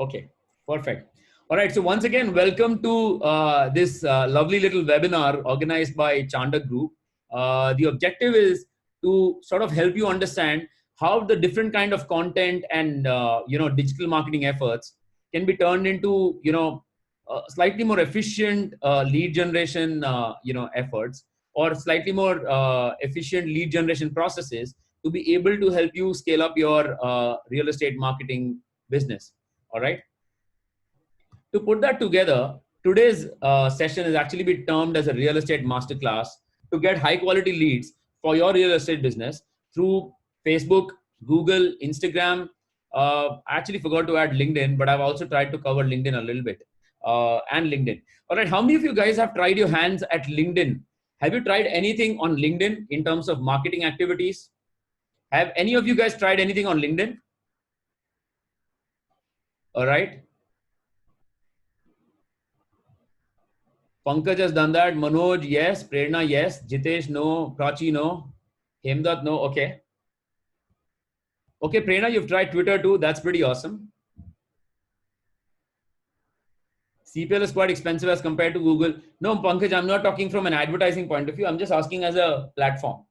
Okay, perfect. All right. So once again, welcome to this lovely little webinar organized by Chandak Group. The objective is to sort of help you understand how the different kind of content and digital marketing efforts can be turned into slightly more efficient lead generation efforts, or slightly more efficient lead generation processes to be able to help you scale up your real estate marketing business. All right. To put that together, today's session is actually be termed as a real estate masterclass to get high quality leads for your real estate business through Facebook, Google, Instagram. I actually forgot to add LinkedIn, but I've also tried to cover LinkedIn a little bit, and LinkedIn. All right. How many of you guys have tried your hands at LinkedIn? Have you tried anything on LinkedIn in terms of marketing activities? Have any of you guys tried anything on LinkedIn? All right. Pankaj has done that. Manoj, yes. Prerna, yes. Jitesh, no. Prachi, no. Hemdat, no. Okay. Okay, Prerna, you've tried Twitter too. That's pretty awesome. CPL is quite expensive as compared to Google. No, Pankaj, I'm not talking from an advertising point of view. I'm just asking as a platform.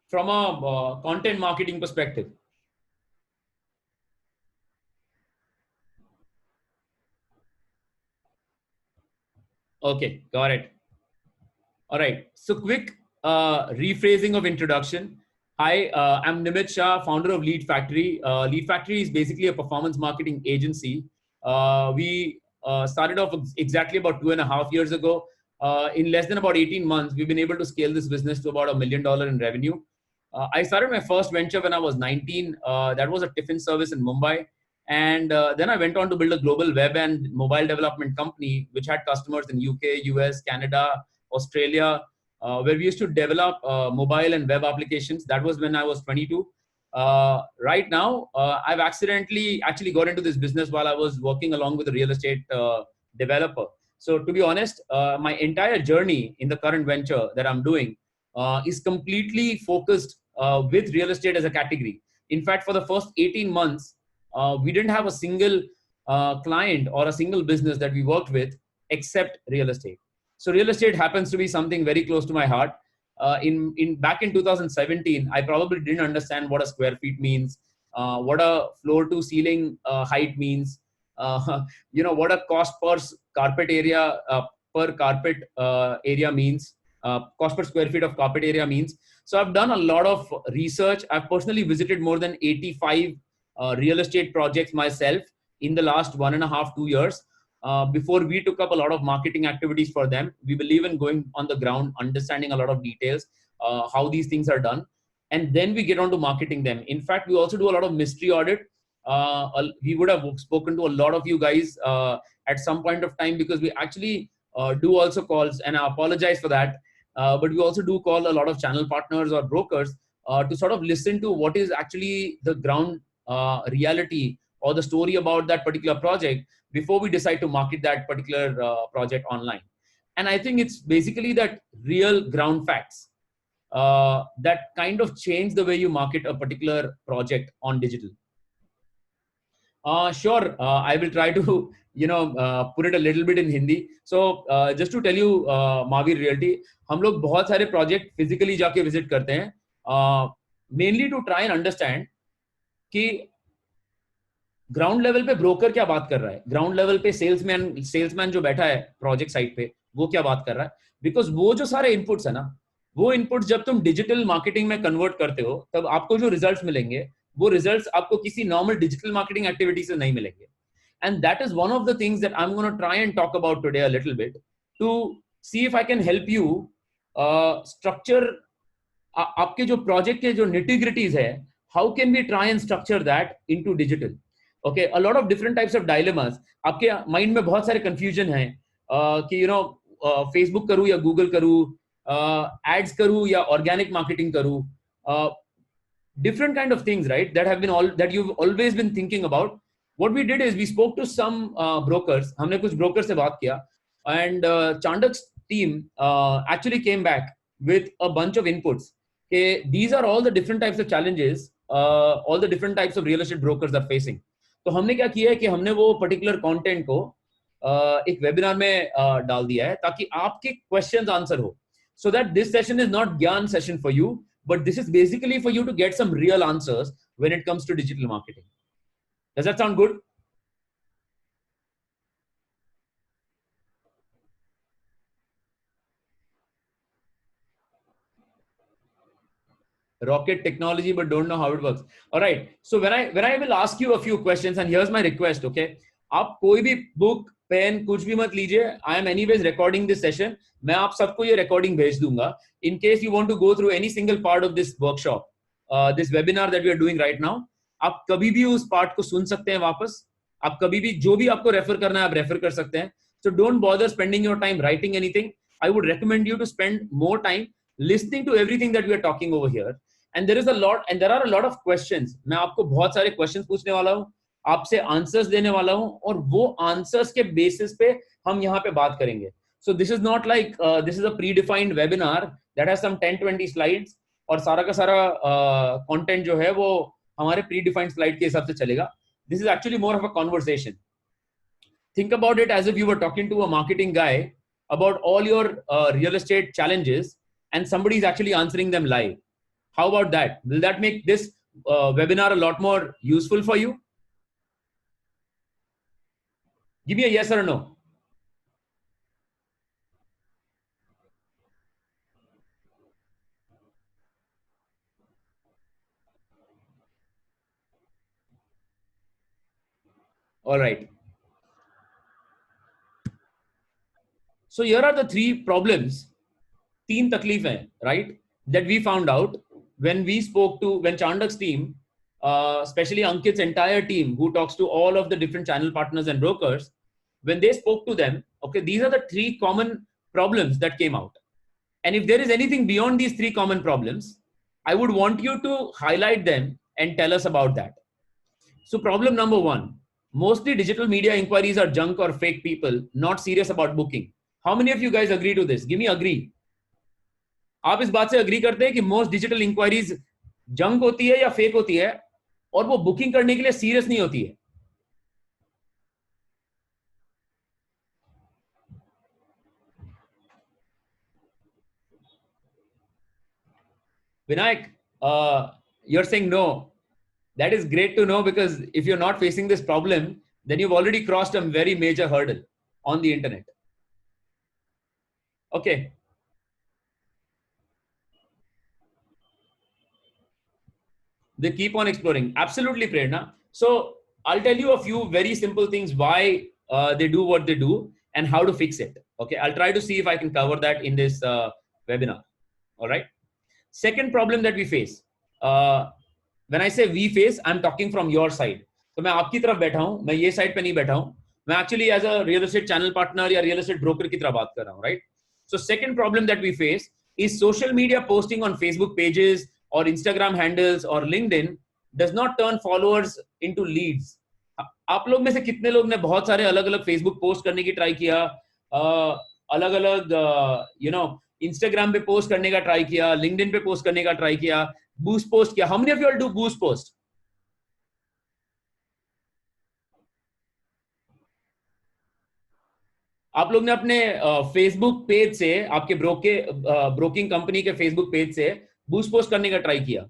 From a content marketing perspective. Okay, got it. All right. So quick rephrasing of introduction. Hi, I'm Nimit Shah, founder of Lead Factory. Lead Factory is basically a performance marketing agency. We started off exactly about 2.5 years ago. In less than about 18 months, we've been able to scale this business to about $1 million in revenue. I started my first venture when I was 19. That was a tiffin service in Mumbai. And then I went on to build a global web and mobile development company, which had customers in UK, US, Canada, Australia, where we used to develop mobile and web applications. That was when I was 22. Right now, I've accidentally actually got into this business while I was working along with a real estate developer. So to be honest, my entire journey in the current venture that I'm doing is completely focused with real estate as a category. In fact, for the first 18 months, we didn't have a single client or a single business that we worked with except real estate. So real estate happens to be something very close to my heart. Back in 2017, I probably didn't understand what a square feet means, what a floor to ceiling height means, what a cost per carpet area per carpet area means, cost per square feet of carpet area means. So I've done a lot of research. I've personally visited more than 85 real estate projects myself in the last 1.5, 2 years. Before we took up a lot of marketing activities for them. We believe in going on the ground, understanding a lot of details, how these things are done. And then we get on to marketing them. In fact, we also do a lot of mystery audit. We would have spoken to a lot of you guys at some point of time, because we actually do also calls, and I apologize for that. But we also do call a lot of channel partners or brokers to sort of listen to what is actually the ground reality or the story about that particular project before we decide to market that particular project online. And I think it's basically that real ground facts that kind of change the way you market a particular project on digital. Sure, I will try to put it a little bit in Hindi. So just to tell you, Mahavir Realty, हम लोग बहुत सारे project physically जाके visit करते हैं, mainly to try and understand कि ground level पे broker क्या बात कर रहा है, ग्राउंड लेवल पे सेल्समैन जो बैठा है प्रोजेक्ट साइट पे वो क्या बात कर रहा है. बिकॉज वो जो सारे इनपुट्स है ना, वो इनपुट्स जब तुम डिजिटल मार्केटिंग में कन्वर्ट करते हो, तब आपको जो रिजल्ट्स मिलेंगे वो रिजल्ट्स आपको किसी नॉर्मल डिजिटल मार्केटिंग एक्टिविटी से नहीं मिलेंगे. And that is one of the things that I am gonna try and talk about today a little bit to see if I can help you structure आपके जो project के जो nitty gritties है, how can we try and structure that into digital. Okay, a lot of different types of dilemmas. आपके mind में बहुत सारे confusion है कि फेसबुक करूं या गूगल करूं, एड्स करूं या ऑर्गेनिक मार्केटिंग करूं, different kind of things, right, that you've always been thinking about. What we did is we spoke to some brokers. हमने कुछ brokers से बात किया, and Chandak's team actually came back with a bunch of inputs. Okay, these are all the different types of challenges all the different types of real estate brokers are facing. तो हमने क्या किया है कि हमने वो पर्टिकुलर कंटेंट को एक वेबिनार में डाल दिया है ताकि आपके क्वेश्चंस आंसर हो. So that this session is not Gyan session for you, but this is basically for you to get some real answers when it comes to digital marketing. Does that sound good? Rocket technology, but don't know how it works. All right. So when I will ask you a few questions, and here's my request, okay? आप कोई भी book, pen, कुछ भी मत लीजिए. I am anyways recording this session. मैं आप सबको ये recording भेज दूंगा. In case you want to go through any single part of this workshop, this webinar that we are doing right now, आप कभी भी उस part को सुन सकते हैं वापस. आप कभी भी जो भी आपको refer करना है आप refer कर सकते हैं. So don't bother spending your time writing anything. I would recommend you to spend more time listening to everything that we are talking over here. And there are a lot of questions. मैं आपको बहुत सारे questions पूछने वाला हूँ, आपसे answers देने वाला हूँ, और वो answers के basis पे हम यहाँ पे बात करेंगे. So this is not like this is a predefined webinar that has some 10-20 slides और सारा का सारा content जो है वो हमारे predefined slide के हिसाब से चलेगा. This is actually more of a conversation. Think about it as if you were talking to a marketing guy about all your real estate challenges and somebody is actually answering them live. How about that? Will that make this webinar a lot more useful for you? Give me a yes or a no. All right. So here are the three problems, तीन तकलीफें, right, that we found out when Chandak's team, especially Ankit's entire team, who talks to all of the different channel partners and brokers, when they spoke to them, okay, these are the three common problems that came out. And if there is anything beyond these three common problems, I would want you to highlight them and tell us about that. So problem number one, mostly digital media inquiries are junk or fake people, not serious about booking. How many of you guys agree to this? Give me agree. आप इस बात से agree करते हैं कि most digital inquiries junk होती है या फेक होती है और वो बुकिंग करने के लिए सीरियस नहीं होती है? Vinayak, you're saying no. That is great to know, because if you're not facing this problem, then you've already crossed a very major hurdle on the internet. Okay. They keep on exploring. Absolutely, Prerna. So I'll tell you a few very simple things why they do what they do and how to fix it. Okay. I'll try to see if I can cover that in this webinar. All right. Second problem that we face. When I say we face, I'm talking from your side. तो मैं आपकी तरफ बैठा हूं, मैं ये side पे नहीं बैठा हूं. मैं actually as a real estate channel partner या real estate broker की तरफ बात कर रहा हूं, right? So second problem that we face is social media posting on Facebook pages or Instagram handles or LinkedIn does not turn followers into leads. आप लोग में से कितने लोग ने बहुत सारे अलग अलग Facebook पोस्ट करने की ट्राई किया, अलग अलग Instagram पे पोस्ट करने का ट्राई किया, LinkedIn पे पोस्ट करने का ट्राई किया, बूस्ट पोस्ट किया? How many of you all do boost post? आप लोग ने अपने फेसबुक पेज से, आपके ब्रोकिंग कंपनी के फेसबुक पेज से बूस्ट पोस्ट करने का ट्राई किया?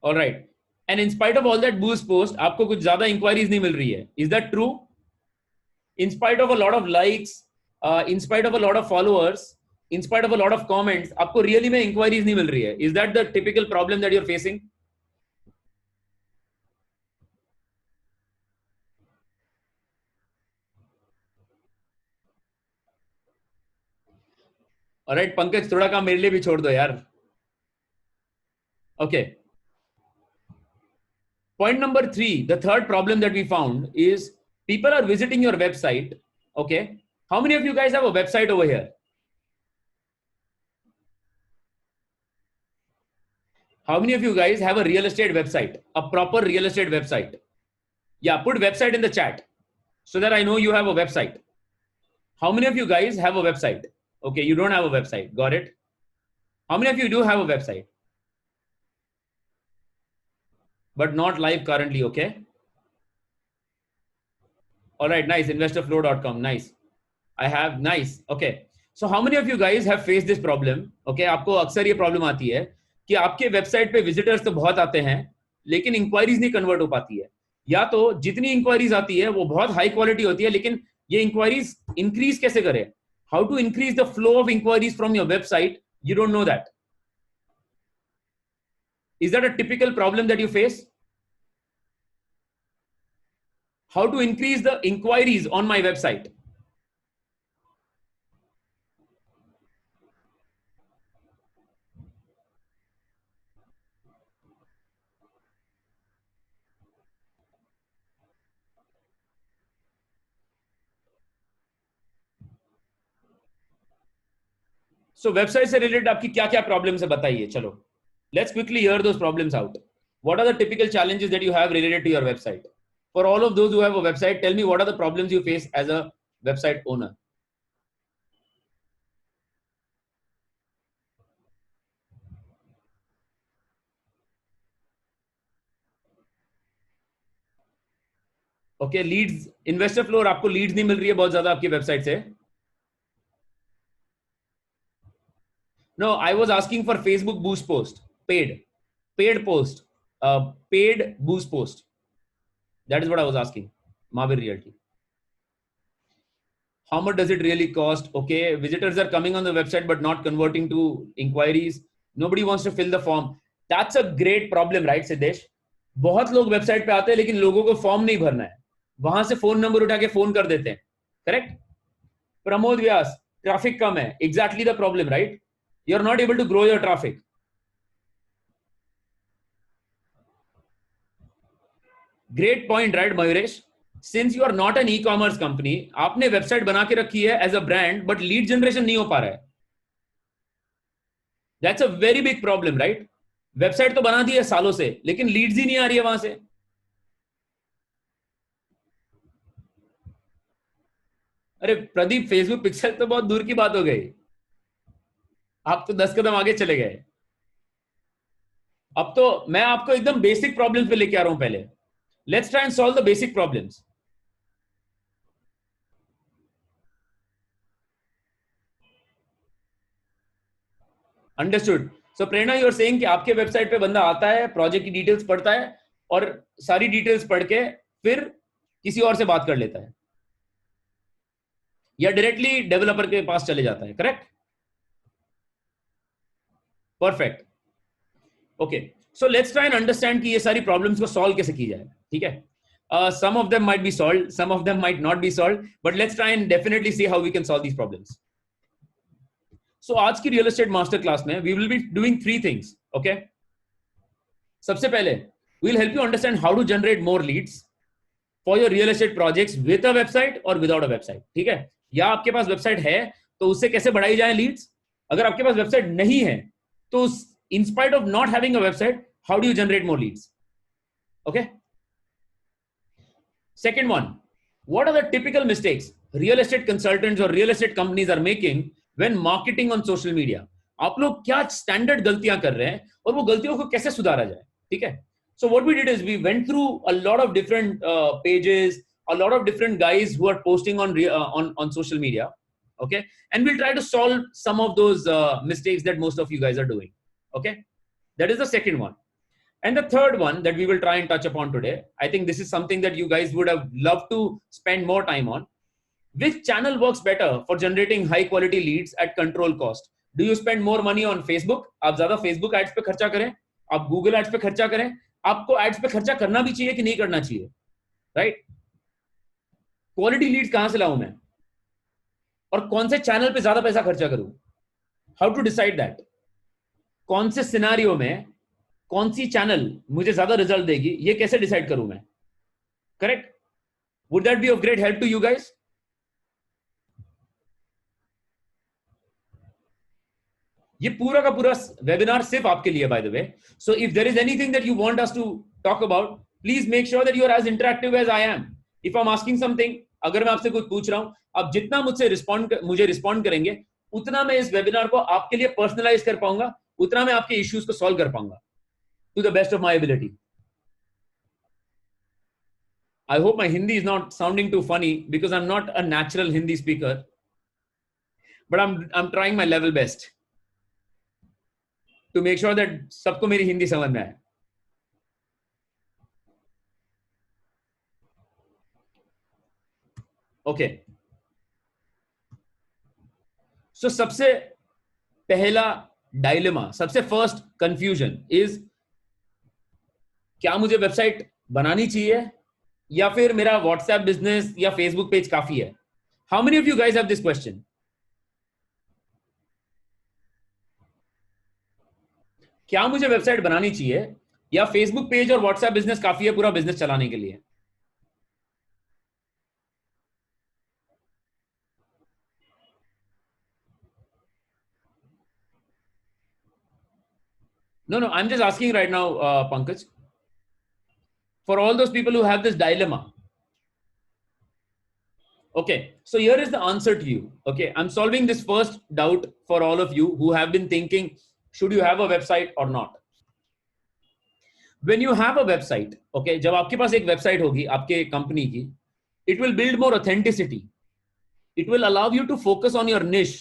All right. And in spite of all that boost post, आपको कुछ ज्यादा इंक्वायरीज नहीं मिल रही है. Is that true? In spite of a lot of likes, in spite of a lot of followers, in spite of a lot of comments, आपको really में inquiries नहीं मिल रही है. Is that the typical problem that you're facing? All right, Pankaj, थोड़ा काम मेरे लिए भी छोड़ दो यार. Okay. Point number 3, the third problem that we found is people are visiting your website. Okay. How many of you guys have a website over here? How many of you guys have a real estate website, a proper real estate website? Yeah, put website in the chat. so that I know you have a website. How many of you guys have a website? Okay, you don't have a website. Got it? How many of you do have a website? But not live currently, okay? All right, nice. Investorflow.com, nice. I have, nice. Okay. So how many of you guys have faced this problem? Okay, आपको अक्सर ये problem आती है कि आपके website पे visitors तो बहुत आते हैं लेकिन इंक्वायरीज नहीं कन्वर्ट हो पाती है, या तो जितनी इंक्वायरीज आती है वो बहुत हाई क्वालिटी होती है लेकिन ये इंक्वायरीज इंक्रीज कैसे करें? How to increase the flow of inquiries from your website? You don't know that. Is that a typical problem that you face? How to increase the inquiries on my website? So website से related आपकी क्या क्या problems है बताइए. चलो, let's quickly hear those problems out. What are the typical challenges that you have related to your website? For all of those who have a website, tell me what are the problems you face as a website owner. Okay, leads, investor flow, और आपको leads नहीं मिल रही है बहुत ज़्यादा आपकी website से. No, I was asking for Facebook boost post, paid post, paid boost post. That is what I was asking. Mahabir Realty. How much does it really cost? Okay, visitors are coming on the website but not converting to inquiries. Nobody wants to fill the form. That's a great problem, right, Siddesh? बहुत लोग website पे आते हैं लेकिन लोगों को form नहीं भरना है, वहां से फोन नंबर उठा के फोन कर देते हैं. करेक्ट? प्रमोद व्यास, ट्रैफिक कम है. Exactly the problem, right? You are not able to grow your traffic. Great point, right Mayuresh? Since you are not an e-commerce company, आपने वेबसाइट बना के रखी है as a brand but lead generation नहीं हो पा रहा है. That's a very big problem, right? Website तो बना दी है सालों से लेकिन लीड्स ही नहीं आ रही है वहां से. अरे प्रदीप, फेसबुक पिक्सल तो बहुत दूर की बात हो गई, आप तो 10 कदम आगे चले गए. अब तो मैं आपको एकदम बेसिक प्रॉब्लम्स पे लेके आ रहा हूं. पहले let's try and solve the basic problems. Understood. So Prerna, you are saying कि आपके वेबसाइट पे बंदा आता है, प्रोजेक्ट की डिटेल्स पढ़ता है और सारी डिटेल्स पढ़ के फिर किसी और से बात कर लेता है या डायरेक्टली डेवलपर के पास चले जाता है. Correct? Perfect. Okay, so let's try and understand कि ये सारी प्रॉब्लम्स को सॉल्व कैसे की जाए. ठीक है? some of them might be solved, some of them might not be solved, but let's try and definitely see how we can solve these problems. So आज की रियल एस्टेट मास्टर क्लास में we will be doing 3 things. Okay? सबसे पहले we'll help you understand how to generate more leads for your real estate projects with a website or without a website. ठीक है? या आपके पास website है तो उससे कैसे बढ़ाई जाए लीड्स. अगर आपके पास वेबसाइट नहीं है तो in spite of not having a website, how do you generate more leads? Okay? Second one, what are the typical mistakes real estate consultants or real estate companies are making when marketing on social media? आप लोग क्या standard गलतियां कर रहे हैं और वो गलतियों को कैसे सुधारा जाए. ठीक है? So what we did is we went through a lot of different pages, a lot of different guys who are posting on social media. Okay? And we'll try to solve some of those mistakes that most of you guys are doing. Okay? That is the second one. And the third one that we will try and touch upon today, I think this is something that you guys would have loved to spend more time on. Which channel works better for generating high quality leads at control cost? Do you spend more money on Facebook? आप ज्यादा Facebook ads पे खर्चा करें, आप Google ads पे खर्चा करें. आपको ads पे खर्चा करना भी चाहिए कि नहीं करना चाहिए, right? क्वालिटी लीड्स कहां से लाऊं मैं और कौन से चैनल पे ज्यादा पैसा खर्चा करूं? How to decide that? कौन से सिनेरियो में कौन सी चैनल मुझे ज्यादा रिजल्ट देगी, ये कैसे डिसाइड करूं मैं? Correct? Would that be of great help to you guys? ये पूरा का पूरा वेबिनार सिर्फ आपके लिए, by the way. So if there is anything that you want us to talk about, please make sure that you are as interactive as I am. If I am asking something, अगर मैं आपसे कुछ पूछ रहा हूं, आप जितना मुझे रिस्पॉन्ड करेंगे, उतना मैं इस वेबिनार को आपके लिए पर्सनलाइज कर पाऊंगा, उतना मैं आपके इश्यूज को सॉल्व कर पाऊंगा to the best of my ability. I hope my Hindi is not sounding too funny because I'm not a natural Hindi speaker, but I'm trying my level best to make sure that सबको मेरी हिंदी समझ में आए. Okay. So सबसे पहला dilemma, सबसे first confusion is, क्या मुझे वेबसाइट बनानी चाहिए या फिर मेरा व्हाट्सएप बिजनेस या फेसबुक पेज काफी है? How many of you guys have this question? क्या मुझे वेबसाइट बनानी चाहिए या फेसबुक पेज और व्हाट्सएप बिजनेस काफी है पूरा बिजनेस चलाने के लिए? No, I'm just asking right now, Pankaj, for all those people who have this dilemma. Okay, so here is the answer to you. Okay, I'm solving this first doubt for all of you who have been thinking, should you have a website or not? When you have a website, okay, जब आपके पास एक website होगी आपके company की, it will build more authenticity. It will allow you to focus on your niche.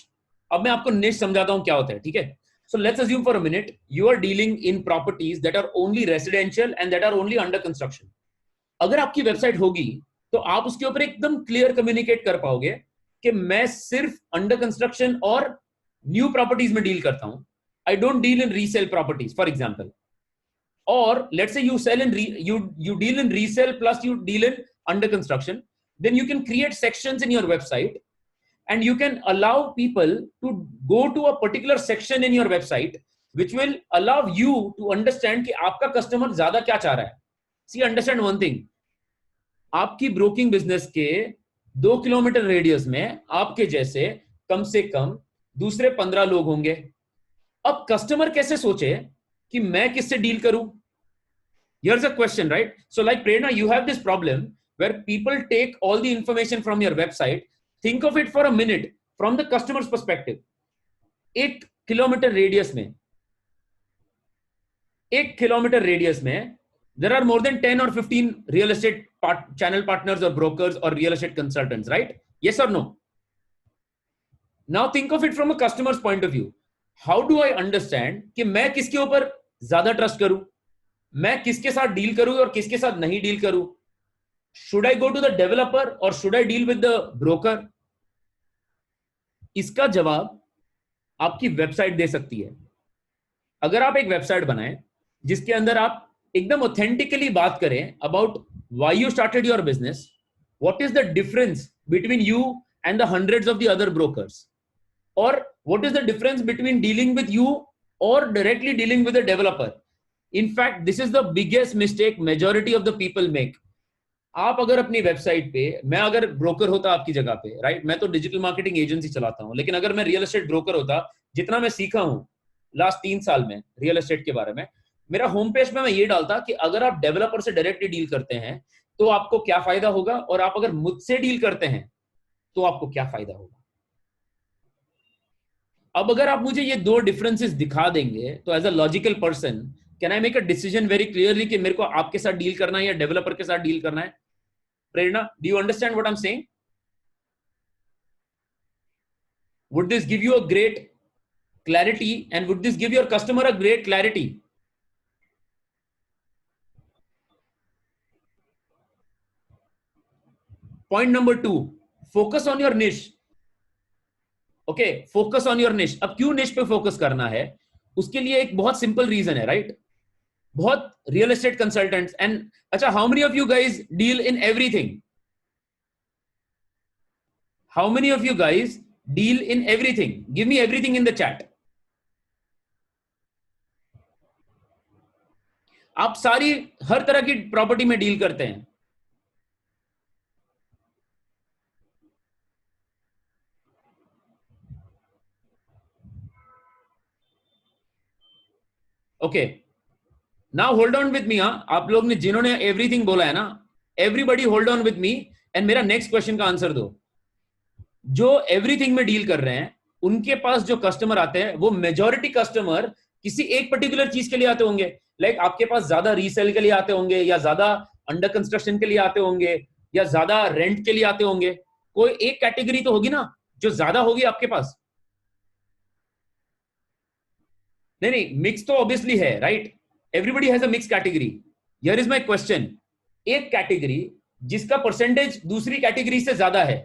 अब मैं आपको niche समझाता हूं क्या होता है, ठीक है? So let's assume for a minute you are dealing in properties that are only residential and that are only under construction. अगर आपकी वेबसाइट होगी तो आप उसके ऊपर एकदम क्लियर कम्युनिकेट कर पाओगे कि मैं सिर्फ अंडर कंस्ट्रक्शन और न्यू प्रॉपर्टीज में डील करता हूं. I don't deal in resale properties, for example. Or let's say you sell in you deal in resale plus you deal in under construction, then you can create sections in your website and you can allow people to go to a particular section in your website which will allow you to understand कि आपका customer ज्यादा क्या चाह रहा है. See, understand one thing, आपकी broking business के 2 kilometre radius में आपके जैसे कम से कम दूसरे 15 लोग होंगे. अब कस्टमर कैसे सोचे कि मैं किससे डील करूं? Here's a question, right? So like Prerna, you have this problem where people take all the information from your website. Think of it for a minute from the customer's perspective. 1 kilometre radius में there are more than 10 or 15 real estate channel partners or brokers or real estate consultants, right? Yes or no? Now think of it from a customer's point of view. How do I understand कि मैं किसके ऊपर ज्यादा trust करूं, मैं किसके साथ deal करूं और किसके साथ नहीं डील करूं? Should I go to the developer or should I deal with the broker? इसका जवाब आपकी वेबसाइट दे सकती है. अगर आप एक वेबसाइट बनाएं जिसके अंदर आप एकदम ऑथेंटिकली बात करें about why you started your business, what is the difference between you and the hundreds of the other brokers, और what is the difference between dealing with you और directly dealing with the developer. In fact, this is the biggest mistake majority of the people make. आप अगर अपनी website पे, मैं अगर broker होता आपकी जगह पे, राइट, मैं तो डिजिटल मार्केटिंग एजेंसी चलाता हूं, लेकिन अगर मैं रियल एस्टेट ब्रोकर होता, जितना मैं सीखा हूं लास्ट 3 साल में रियल एस्टेट के बारे में, मेरा होम पेज पे मैं ये डालता कि अगर आप डेवलपर से डायरेक्टली डील करते हैं तो आपको क्या फायदा होगा, और आप अगर मुझसे डील करते हैं तो आपको क्या फायदा होगा. अब अगर आप मुझे ये 2 डिफरेंसेस दिखा देंगे तो as a logical person can I make a decision very clearly कि मेरे को आपके साथ डील करना है या डेवलपर के साथ डील करना है. Prerna, do you understand what I am saying? Would this give you a great clarity and would this give your customer a great clarity? Point number 2, focus on your niche. Okay, focus on your niche. अब क्यों निश पे focus करना है? उसके लिए एक बहुत सिंपल रीजन है, राइट? बहुत रियल एस्टेट कंसल्टेंट्स एंड, अच्छा, how many of you guys deal in everything? How many of you guys deal in everything? Give me everything in the chat. आप सारी हर तरह की प्रॉपर्टी में डील करते हैं. Okay, now hold on with me. आप लोग ने जिन्होंने एवरीथिंग बोला है ना, everybody hold on with me. And मेरा नेक्स्ट क्वेश्चन का आंसर दो। जो एवरीथिंग में डील कर रहे हैं उनके पास जो कस्टमर आते हैं वो मेजॉरिटी कस्टमर किसी एक पर्टिकुलर चीज के लिए आते होंगे। लाइक आपके पास ज्यादा रीसेल के लिए आते होंगे, या ज्यादा अंडर कंस्ट्रक्शन के लिए आते होंगे, या ज्यादा रेंट के लिए आते होंगे। कोई एक कैटेगरी तो होगी ना जो ज्यादा होगी आपके पास। नहीं नहीं, मिक्स तो ऑब्वियसली है, right? Everybody has a mix category. Here is my question, एक कैटेगरी जिसका परसेंटेज दूसरी कैटेगरी से ज्यादा है।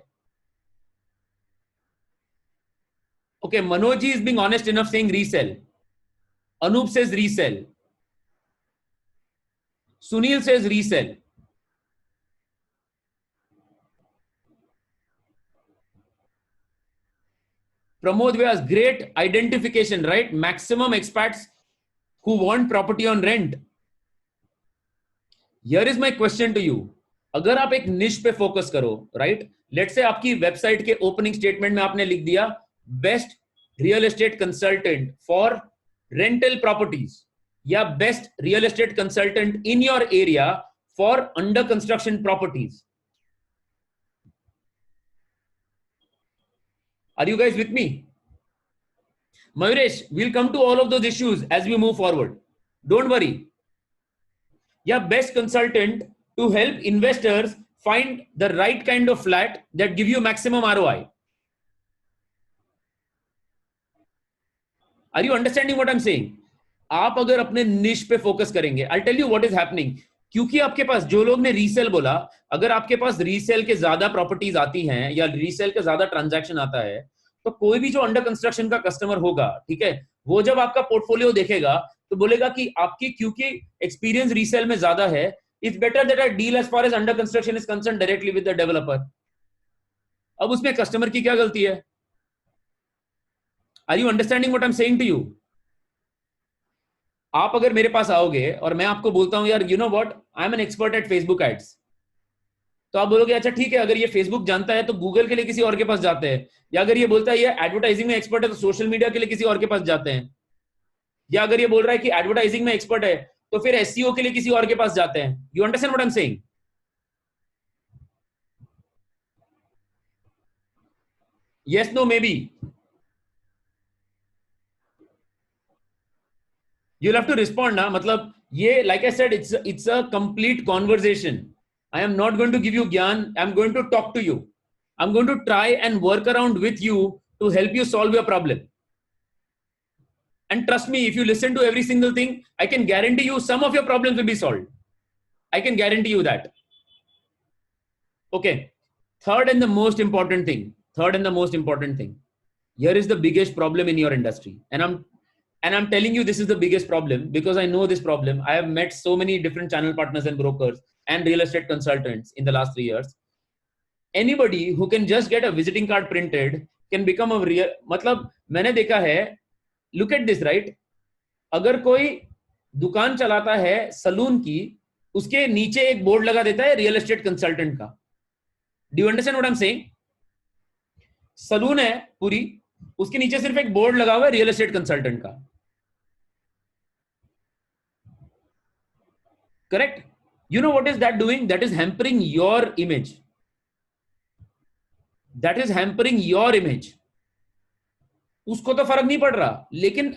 Okay, Manoj is being honest enough saying resell. Anup says resell. Sunil says resell. Pramod Vyas, great identification, right? Maximum expats who want property on rent. Here is my question to you. अगर आप एक निश पे focus करो, right? Let's say आपकी website के opening statement में आपने लिख दिया best real estate consultant for rental properties, या best real estate consultant in your area for under construction properties. Are you guys with me? Mayuresh, we'll come to all of those issues as we move forward. Don't worry. Yeah, best consultant to help investors find the right kind of flat that give you maximum ROI. Are you understanding what I'm saying? आप अगर अपने निश पे focus करेंगे, I'll tell you what is happening. क्योंकि आपके पास जो लोग ने रीसेल बोला, अगर आपके पास रीसेल के ज्यादा प्रॉपर्टीज आती हैं या रीसेल के ज्यादा ट्रांजैक्शन आता है, तो कोई भी जो अंडर कंस्ट्रक्शन का कस्टमर होगा, ठीक है, वो जब आपका पोर्टफोलियो देखेगा तो बोलेगा कि आपकी क्योंकि एक्सपीरियंस रीसेल में ज्यादा है, it's better that I deal as far as under construction is concern directly with the developer. अब उसमें कस्टमर की क्या गलती है? Are you understanding what I am saying to you? आप अगर मेरे पास आओगे और मैं आपको बोलता हूं यार, you know what, I am an expert at Facebook ads, तो आप बोलोगे अच्छा ठीक है, अगर ये फेसबुक जानता है तो गूगल के लिए किसी और के पास जाते हैं, या अगर ये बोलता है ये एडवर्टाइजिंग में एक्सपर्ट है तो सोशल मीडिया के लिए किसी और के पास जाते हैं, या अगर ये बोल रहा है कि एडवर्टाइजिंग में एक्सपर्ट है तो फिर एसईओ के लिए किसी और के पास जाते हैं। You understand what I am saying? Yes, no, maybe? You'll have to respond ना, मतलब ये like I said, it's a complete conversation. I am not going to give you ज्ञान, I'm going to talk to you. I'm going to try and work around with you to help you solve your problem. And trust me, if you listen to every single thing, I can guarantee you some of your problems will be solved. I can guarantee you that. Okay. Third and the most important thing. Here is the biggest problem in your industry. And I'm telling you, this is the biggest problem because I know this problem. I have met so many different channel partners and brokers and real estate consultants in the last 3 years. Anybody who can just get a visiting card printed can become a real, मतलब मैंने देखा है, look at this, right? अगर कोई दुकान चलाता है salon की, उसके नीचे एक बोर्ड लगा देता है रियल एस्टेट कंसल्टेंट का। Do you understand what I'm saying? Salon है पूरी, उसके नीचे सिर्फ एक बोर्ड लगा हुआ है रियल एस्टेट कंसल्टेंट का। Correct? You know what is that doing? That is hampering your image. That is hampering your image. उसको तो फर्क नहीं पड़ रहा, लेकिन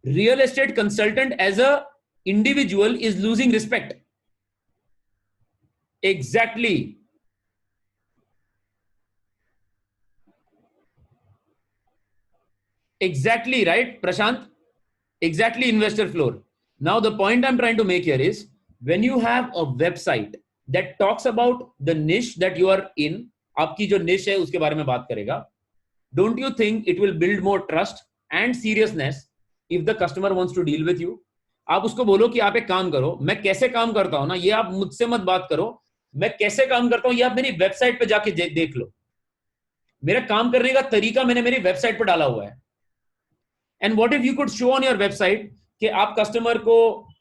real estate consultant as a individual is losing respect. Exactly. Exactly, right, Prashant? Exactly, investor floor. Now, the point I'm trying to make here is when you have a website that talks about the niche that you are in, आपकी जो niche है उसके बारे में बात करेगा, don't you think it will build more trust and seriousness if the customer wants to deal with you? आप उसको बोलो कि आप एक काम करो, मैं कैसे काम करता हूं ना, ये आप मुझसे मत बात करो, मैं कैसे काम करता हूं ये आप मेरी वेबसाइट पे जाके देख लो। मेरा काम करने का तरीका मैंने मेरी वेबसाइट पे डाला हुआ है। And what if you could show on your website कि आप कस्टमर को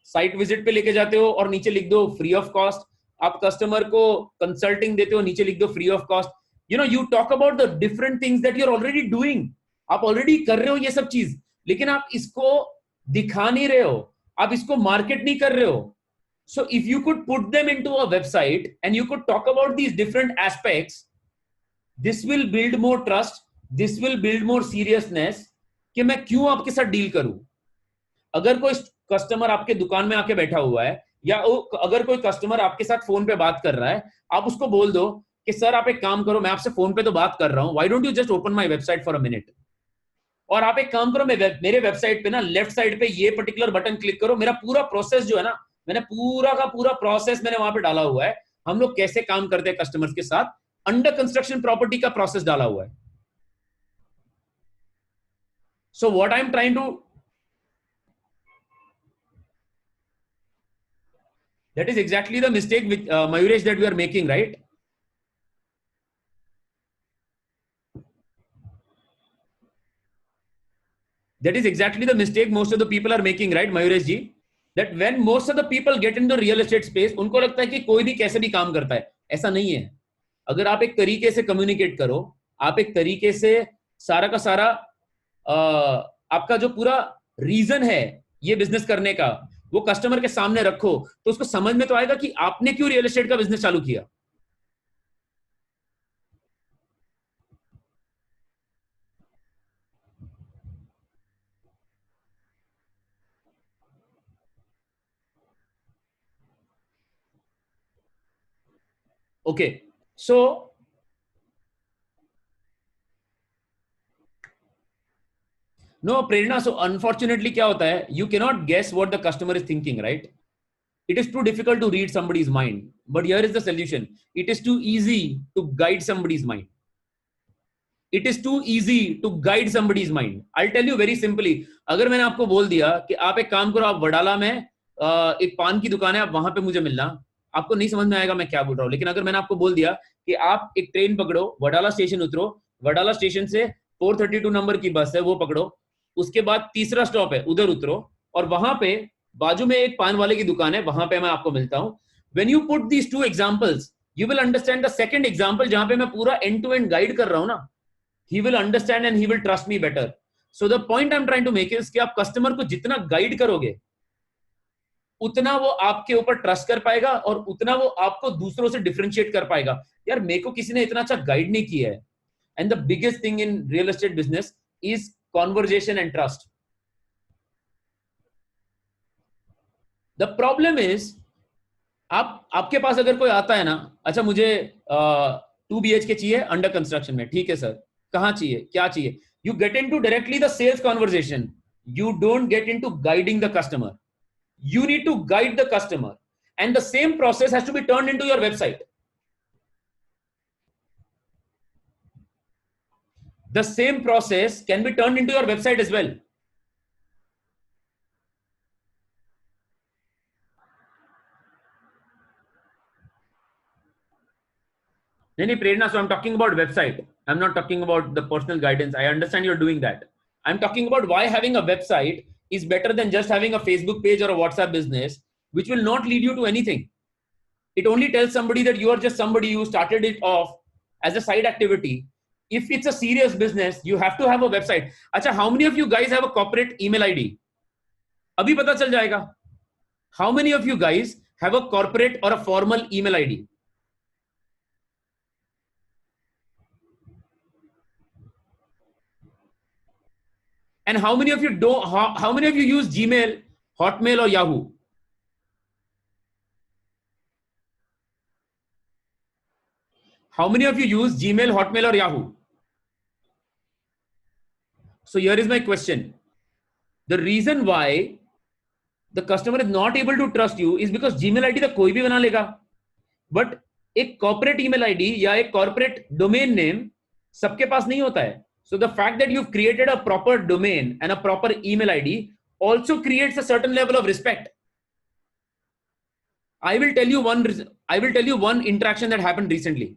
साइट विजिट पे लेके जाते हो और नीचे लिख दो फ्री ऑफ कॉस्ट, आप कस्टमर को कंसल्टिंग देते हो, नीचे लिख दो free of cost. You know, you talk about the different things that you are already doing. आप ऑलरेडी कर रहे हो ये सब चीज, लेकिन आप इसको दिखा नहीं रहे हो, आप इसको मार्केट नहीं कर रहे हो। So if you could put them into a website and you could talk about these different aspects, this will build more trust, this will build more seriousness कि मैं क्यों आपके साथ डील करूं. अगर कोई कस्टमर आपके दुकान में आके बैठा हुआ है या अगर कोई कस्टमर आपके साथ फोन पे बात कर रहा है, आप उसको बोल दो कि सर आप एक काम करो, मैं आपसे फोन पे तो बात कर रहा हूं, why don't you just open my website for a minute. और आप एक काम करो, मेरे वेबसाइट पे ना लेफ्ट साइड पे ये पर्टिकुलर बटन क्लिक करो, मेरा पूरा प्रोसेस जो है ना, मैंने पूरा का पूरा प्रोसेस मैंने वहां पे डाला हुआ है, हम लोग कैसे काम करते हैं कस्टमर्स के साथ, अंडर कंस्ट्रक्शन प्रॉपर्टी का प्रोसेस डाला हुआ है. So what I am trying to, that is exactly the mistake with Mayuresh that we are making, right? That is exactly the mistake most of the people are making, right, Mayuresh ji? That when most of the people get into real estate space, उनको लगता है कि कोई भी कैसे भी काम करता है. ऐसा नहीं है. अगर आप एक तरीके से कम्युनिकेट करो, आप एक तरीके से सारा का सारा आपका जो पूरा रीजन है ये बिजनेस करने का, वो कस्टमर के सामने रखो, तो उसको समझ में तो आएगा कि आपने क्यों रियल एस्टेट का बिजनेस चालू किया. Okay, so no Prerna, so unfortunately क्या होता है, you cannot guess what the customer is thinking, right? It is too difficult to read somebody's mind, but here is the solution. It is too easy to guide somebody's mind. It is too easy to guide somebody's mind. I'll tell you very simply. अगर मैंने आपको बोल दिया कि आप एक काम करो, आप वडाला में एक पान की दुकान है, आप वहां पे मुझे मिलना, आपको नहीं समझ में आएगा मैं क्या बोल रहा हूँ. लेकिन अगर मैंने आपको बोल दिया कि आप एक ट्रेन पकड़ो, वडाला स्टेशन उतरो, वडाला स्टेशन से 432 नंबर की बस है वो पकड़ो, उसके बाद तीसरा स्टॉप है उधर उतरो, और वहां पे बाजू में एक पान वाले की दुकान है, वहां पे मैं आपको मिलता हूं. When you put these two examples, you will understand the second example जहां पे मैं पूरा end to end guide कर रहा हूं ना, he will understand and he will trust me better. So the point I'm trying to make is कि आप कस्टमर को जितना गाइड करोगे, उतना वो आपके ऊपर ट्रस्ट कर पाएगा और उतना वो आपको दूसरों से डिफरेंशिएट कर पाएगा. यार मेरे को किसी ने इतना अच्छा गाइड नहीं किया है. And the biggest thing in real estate business is conversation and trust. The problem is, आपके पास अगर कोई आता है ना, अच्छा मुझे 2 BHK चाहिए अंडर कंस्ट्रक्शन में, ठीक है सर, कहाँ चाहिए, क्या चाहिए, you get into directly the sales conversation. You don't get into guiding the customer. You need to guide the customer, and the same process has to be turned into your website. The same process can be turned into your website as well. Nani Prerna, so I'm talking about website. I'm not talking about the personal guidance. I understand you're doing that. I'm talking about why having a website is better than just having a Facebook page or a WhatsApp business, which will not lead you to anything. It only tells somebody that you are just somebody who started it off as a side activity. If it's a serious business, you have to have a website. Acha, how many of you guys have a corporate email ID? Abhi pata chal jayega. How many of you guys have a corporate or a formal email ID? And how many of you don't, how many of you use Gmail, Hotmail or Yahoo? How many of you use Gmail, Hotmail or Yahoo? So here is my question. The reason why the customer is not able to trust you is because Gmail ID तो कोई भी बना लेगा, but एक corporate email ID या एक corporate domain name सबके पास नहीं होता है. So the fact that you've created a proper domain and a proper email ID also creates a certain level of respect. I will tell you one interaction that happened recently.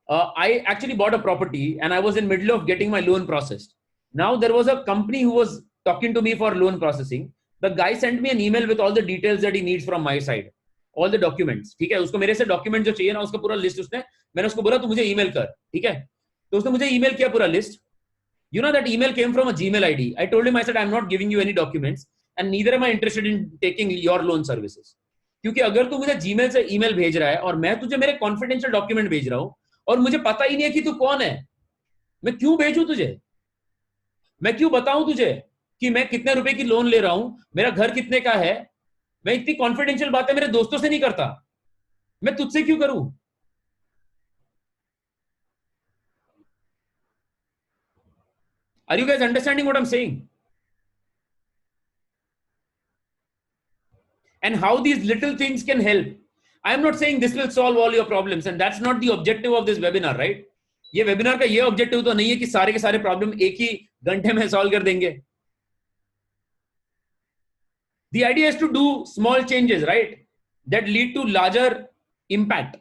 I actually bought a property and I was in middle of getting my loan processed. Now there was a company who was talking to me for loan processing. The guy sent me an email with all the details that he needs from my side, all the documents. ठीक है, उसको मेरे से document जो चाहिए ना, उसका पूरा लिस्ट उसने, मैंने उसको बोला तू मुझे ईमेल कर, ठीक है, तो उसने मुझे ईमेल किया पूरा list. You know that email came from a Gmail ID. I told him, I said, I'm not giving you any documents. and neither am I interested in taking your loan services. क्योंकि अगर तू मुझे Gmail से email भेज रहा है और मैं तुझे मेरे कॉन्फिडेंशियल डॉक्यूमेंट भेज रहा हूं और मुझे पता ही नहीं है कि तू कौन है, मैं क्यों भेजूं तुझे? मैं क्यों बताऊं तुझे कि मैं कितने रुपए की लोन ले रहा हूं, मेरा घर कितने का है? मैं इतनी कॉन्फिडेंशियल बातें मेरे दोस्तों से नहीं करता, मैं तुझसे क्यों करूं? Are you guys understanding what I'm saying? And how these little things can help. I am not saying this will solve all your problems, and that's not the objective of this webinar, right? ये webinar का ये objective तो नहीं है कि सारे के सारे प्रॉब्लम एक ही घंटे में सॉल्व कर देंगे. The idea is to do small changes, right, that lead to larger impact.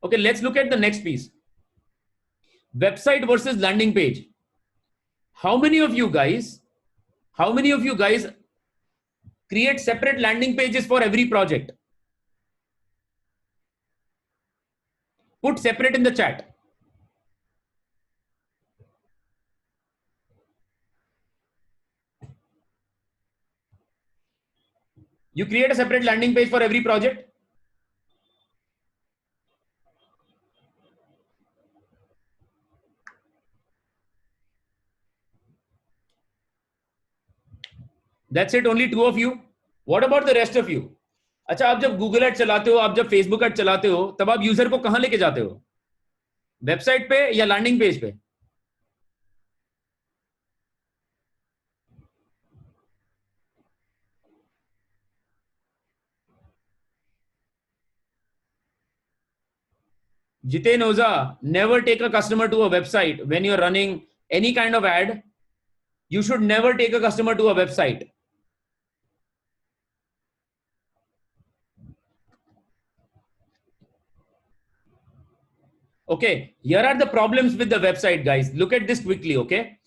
Okay, let's look at the next piece. Website versus landing page. How many of you guys create separate landing pages for every project? Put separate in the chat. You create a separate landing page for every project? That's it, only 2 of you. What about the rest of you? अच्छा, आप जब Google ad चलाते हो, आप जब Facebook ad चलाते हो, तब आप यूजर को कहां लेके जाते हो? वेबसाइट पे या लैंडिंग पेज पे? Jiten Oza, never take a customer to a website when you're running any kind of ad. You should never take a customer to a website. Okay, here are the problems with the website, guys. Look at this quickly, okay?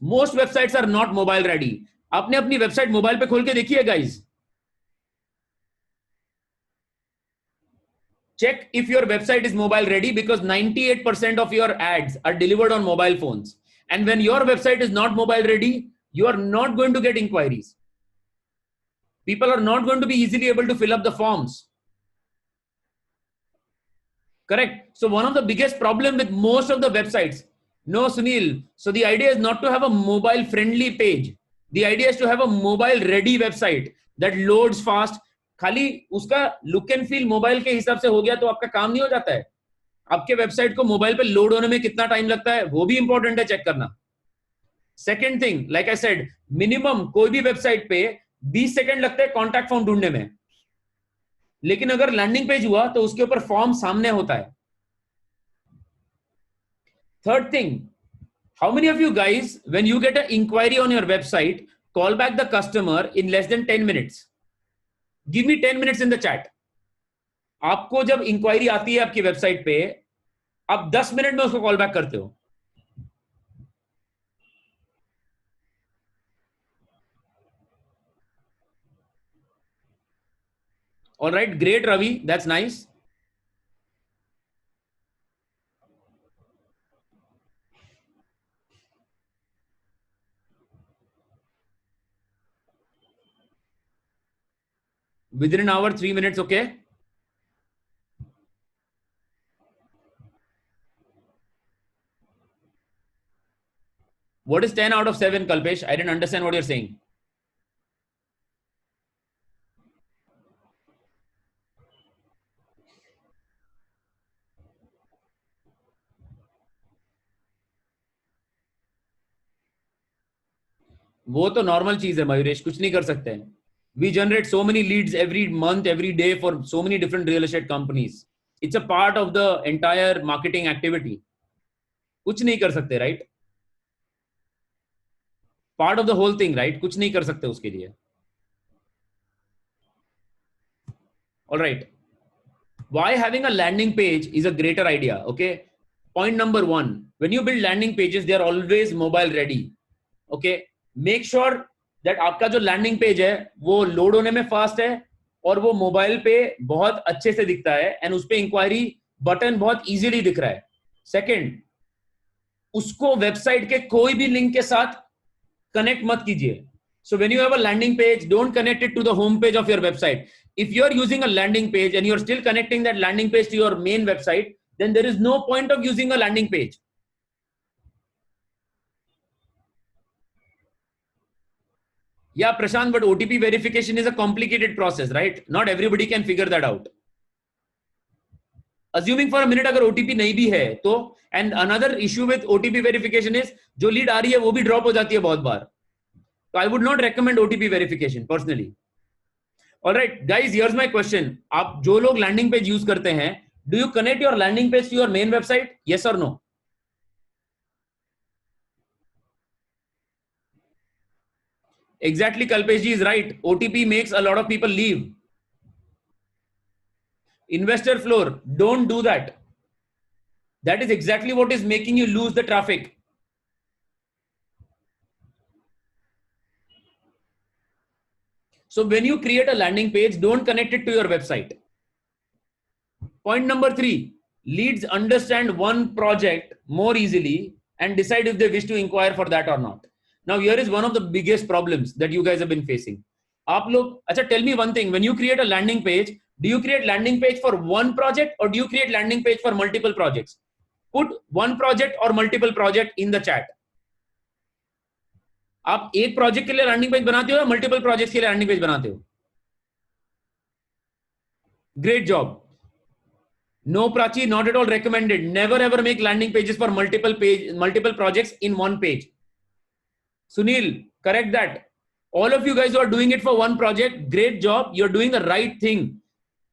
Most websites are not mobile ready. आपने अपनी website mobile पे खोल के देखी है, guys? Check if your website is mobile ready, because 98% of your ads are delivered on mobile phones. And when your website is not mobile ready, you are not going to get inquiries. People are not going to be easily able to fill up the forms. Correct. So one of the biggest problem with most of the websites, no Sunil. So the idea is not to have a mobile friendly page. The idea is to have a mobile ready website that loads fast. खाली उसका look and feel mobile के हिसाब से हो गया तो आपका काम नहीं हो जाता है. आपके वेबसाइट को मोबाइल पे लोड होने में कितना टाइम लगता है वो भी इंपॉर्टेंट है चेक करना. Second thing, like I said, minimum कोई भी वेबसाइट पे 20 सेकंड लगते हैं कॉन्टैक्ट फॉर्म ढूंढने में. लेकिन अगर लैंडिंग पेज हुआ तो उसके ऊपर फॉर्म सामने होता है. Third thing, how many of you guys when you get a inquiry on your website call back the customer in less than 10 minutes? Give me 10 minutes in the chat. आपको जब inquiry आती है आपकी website पे, आप 10 minute में उसको call back करते हो. All right, great, Ravi. That's nice. Within an hour, 3 minutes, okay? What is 10 out of 7, Kalpesh? I didn't understand what you're saying. वो तो नॉर्मल चीज है मयूरेश, कुछ नहीं कर सकते हैं. We generate so many leads every month, every day for so many different real estate companies. It's a part of the entire marketing activity. कुछ नहीं कर सकते, right? Part of the whole thing, right? कुछ नहीं कर सकते उसके लिए. All right. Why having a landing page is a greater idea, okay? Point number 1, when you build landing pages, they are always mobile ready. Okay, make sure that आपका जो landing page है वो लोड होने में fast है और वो mobile पे बहुत अच्छे से दिखता है एंड उस पे इंक्वायरी बटन बहुत इजीली दिख रहा है. सेकंड, उसको वेबसाइट के कोई भी लिंक के साथ कनेक्ट मत कीजिए. So when you have a landing page, don't connect it to the home page of your website. If you're using a landing page and you're still connecting that landing page to your main website, then there is no point of using a landing page. Yeah, Prashant, but OTP verification is a complicated process, right? Not everybody can figure that out. Assuming for a minute अगर OTP नहीं भी है तो, and another issue with OTP verification is जो lead आ रही है वो भी drop हो जाती है बहुत बार. So I would not recommend OTP verification personally. All right, guys, here's my question. आप जो लोग landing page use करते हैं, do you connect your landing page to your main website? Yes or no? Exactly, Kalpesh ji is right. OTP makes a lot of people leave. Investor floor, don't do that. That is exactly what is making you lose the traffic. So when you create a landing page, don't connect it to your website. Point number 3, leads understand one project more easily and decide if they wish to inquire for that or not. Now here is one of the biggest problems that you guys have been facing. आप लोग, अच्छा, tell me one thing. When you create a landing page, do you create landing page for one project or do you create landing page for multiple projects? Put one project or multiple project in the chat. आप एक project के लिए landing page बनाते हो या multiple projects के लिए landing page बनाते हो? Great job. No, Prachi, not at all recommended. Never ever make landing pages for multiple projects in one page. Sunil, correct that. All of you guys who are doing it for one project, great job. You're doing the right thing.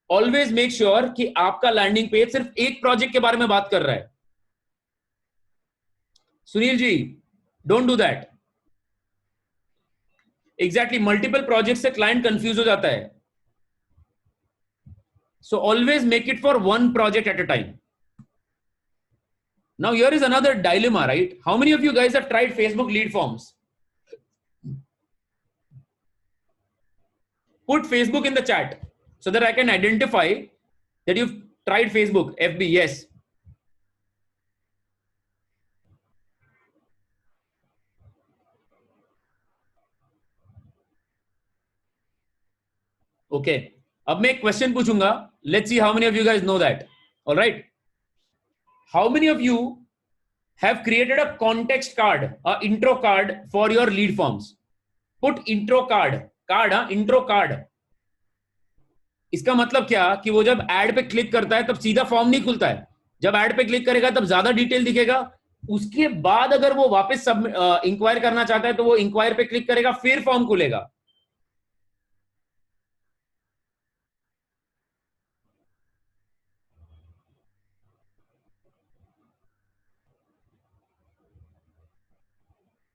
Always make sure कि आपका landing page सिर्फ एक project के बारे में बात कर रहा है. Sunil ji, don't do that. Exactly, multiple projects से client confused हो जाता है. So always make it for one project at a time. Now here is another dilemma, right? How many of you guys have tried Facebook lead forms? Put Facebook in the chat so that I can identify that you've tried Facebook, FB, yes. Okay. अब मैं एक question पूछूंगा. Let's see how many of you guys know that. All right. How many of you have created a context card, a intro card for your lead forms? Put intro card. Intro card. इसका मतलब क्या कि वो जब add पे click करता है तब सीधा फॉर्म नहीं खुलता है. जब एड पे क्लिक करेगा तब ज्यादा डिटेल दिखेगा. उसके बाद अगर वो वापस सब इंक्वायर करना चाहता है तो वो इंक्वायर पे क्लिक करेगा, फिर फॉर्म खुलेगा.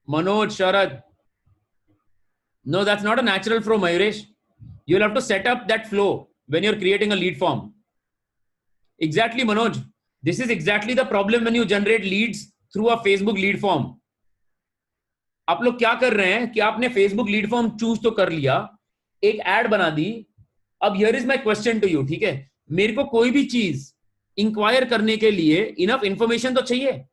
Manoj, Sharad. No, that's not a natural flow, Mayuresh. You'll have to set up that flow when you're creating a lead form. Exactly, Manoj. This is exactly the problem when you generate leads through a Facebook lead form. आप लोग क्या कर रहे हैं कि आपने Facebook lead form choose तो कर लिया, एक एड बना दी. अब here is my question to you, ठीक है? मेरे को कोई भी चीज इंक्वायर करने के लिए इनफ इंफॉर्मेशन तो चाहिए.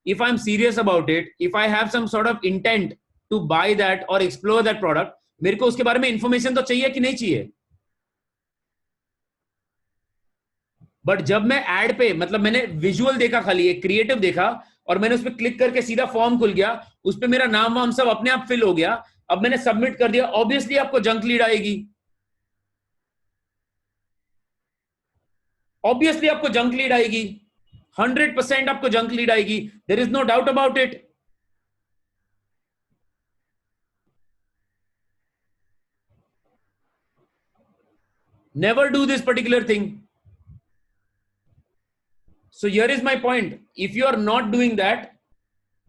If I'm serious about it, if I have some sort of intent to buy that or explore that product, मेरे को उसके बारे में इंफॉर्मेशन तो चाहिए कि नहीं चाहिए. बट जब मैं एड पे, मतलब मैंने विजुअल देखा, खाली एक क्रिएटिव देखा और मैंने उस पर क्लिक करके सीधा फॉर्म खुल गया, उस पर मेरा नाम वाम सब अपने आप फिल हो गया, अब मैंने सबमिट कर दिया, ऑब्वियसली आपको जंक लीड आएगी. ऑब्वियसली आपको जंक लीड आएगी. 100% आपको जंक लीड आएगी. There is no doubt about it. Never do this particular thing. So here is my point. If you are not doing that,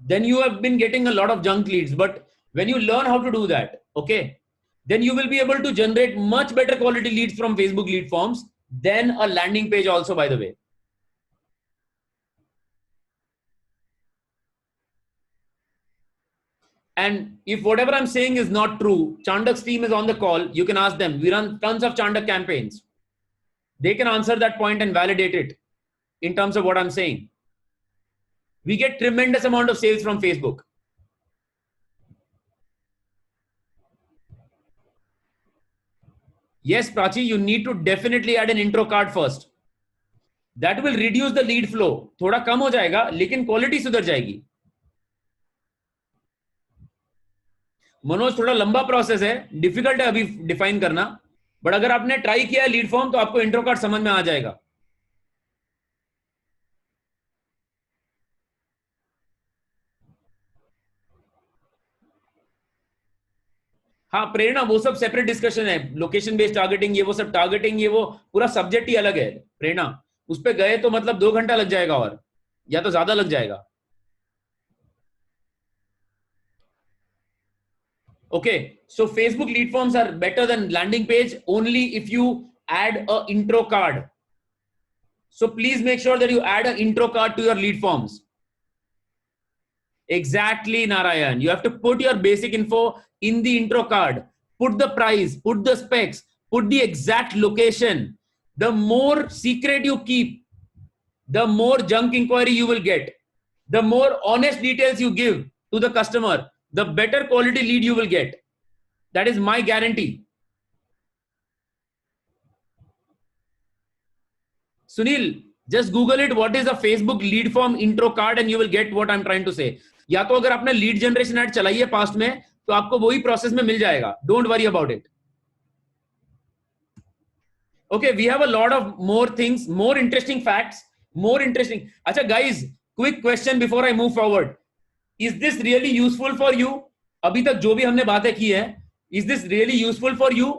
then you have been getting a lot of junk leads. But when you learn how to do that, okay, then you will be able to generate much better quality leads from Facebook lead forms than a landing page also, by the way. And if whatever I'm saying is not true, Chandak's team is on the call. You can ask them. We run tons of Chandak campaigns. They can answer that point and validate it in terms of what I'm saying. We get tremendous amount of sales from Facebook. Yes, Prachi, you need to definitely add an intro card first. That will reduce the lead flow. थोड़ा कम हो जाएगा लेकिन quality सुधर जाएगी. मनोज, थोड़ा लंबा process है, difficult है अभी डिफाइन करना, बट अगर आपने ट्राई किया है लीड फॉर्म तो आपको इंट्रो कार्ड समझ में आ जाएगा. हाँ प्रेरणा, वो सब सेपरेट डिस्कशन है. लोकेशन बेस्ड टारगेटिंग, ये वो सब टारगेटिंग, ये वो पूरा सब्जेक्ट ही अलग है प्रेरणा. उस पे गए तो मतलब 2 घंटा लग जाएगा और या तो ज्यादा लग जाएगा. Okay, so Facebook lead forms are better than landing page only if you add a intro card. So please make sure that you add an intro card to your lead forms. Exactly, Narayan. You have to put your basic info in the intro card. Put the price, put the specs, put the exact location. The more secret you keep, the more junk inquiry you will get. The more honest details you give to the customer, the better quality lead you will get. That is my guarantee. Sunil, just Google it. What is a Facebook lead form intro card and you will get what I'm trying to say. या तो अगर आपने lead generation add चलाई है past में तो आपको वही प्रोसेस में मिल जाएगा. Don't worry about it. Okay, we have a lot of more things, more interesting facts, more interesting. Acha guys, quick question before I move forward. Is this really useful for you? अभी तक जो भी हमने बातें की है, is this really useful for you?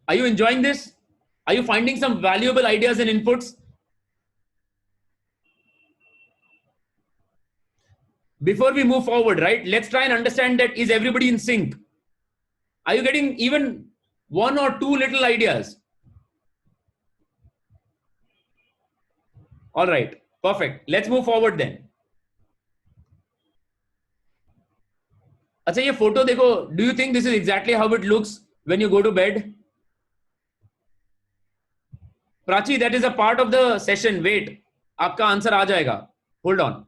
Are you enjoying this? Are you finding some valuable ideas and inputs? Before we move forward, right? Let's try and understand that is everybody in sync? Are you getting even 1 or 2 little ideas? All right, perfect. Let's move forward then. अच्छा ये photo देखो. Do you think this is exactly how it looks when you go to bed? Prachi, that is a part of the session. Wait, आपका answer आ जाएगा. Hold on.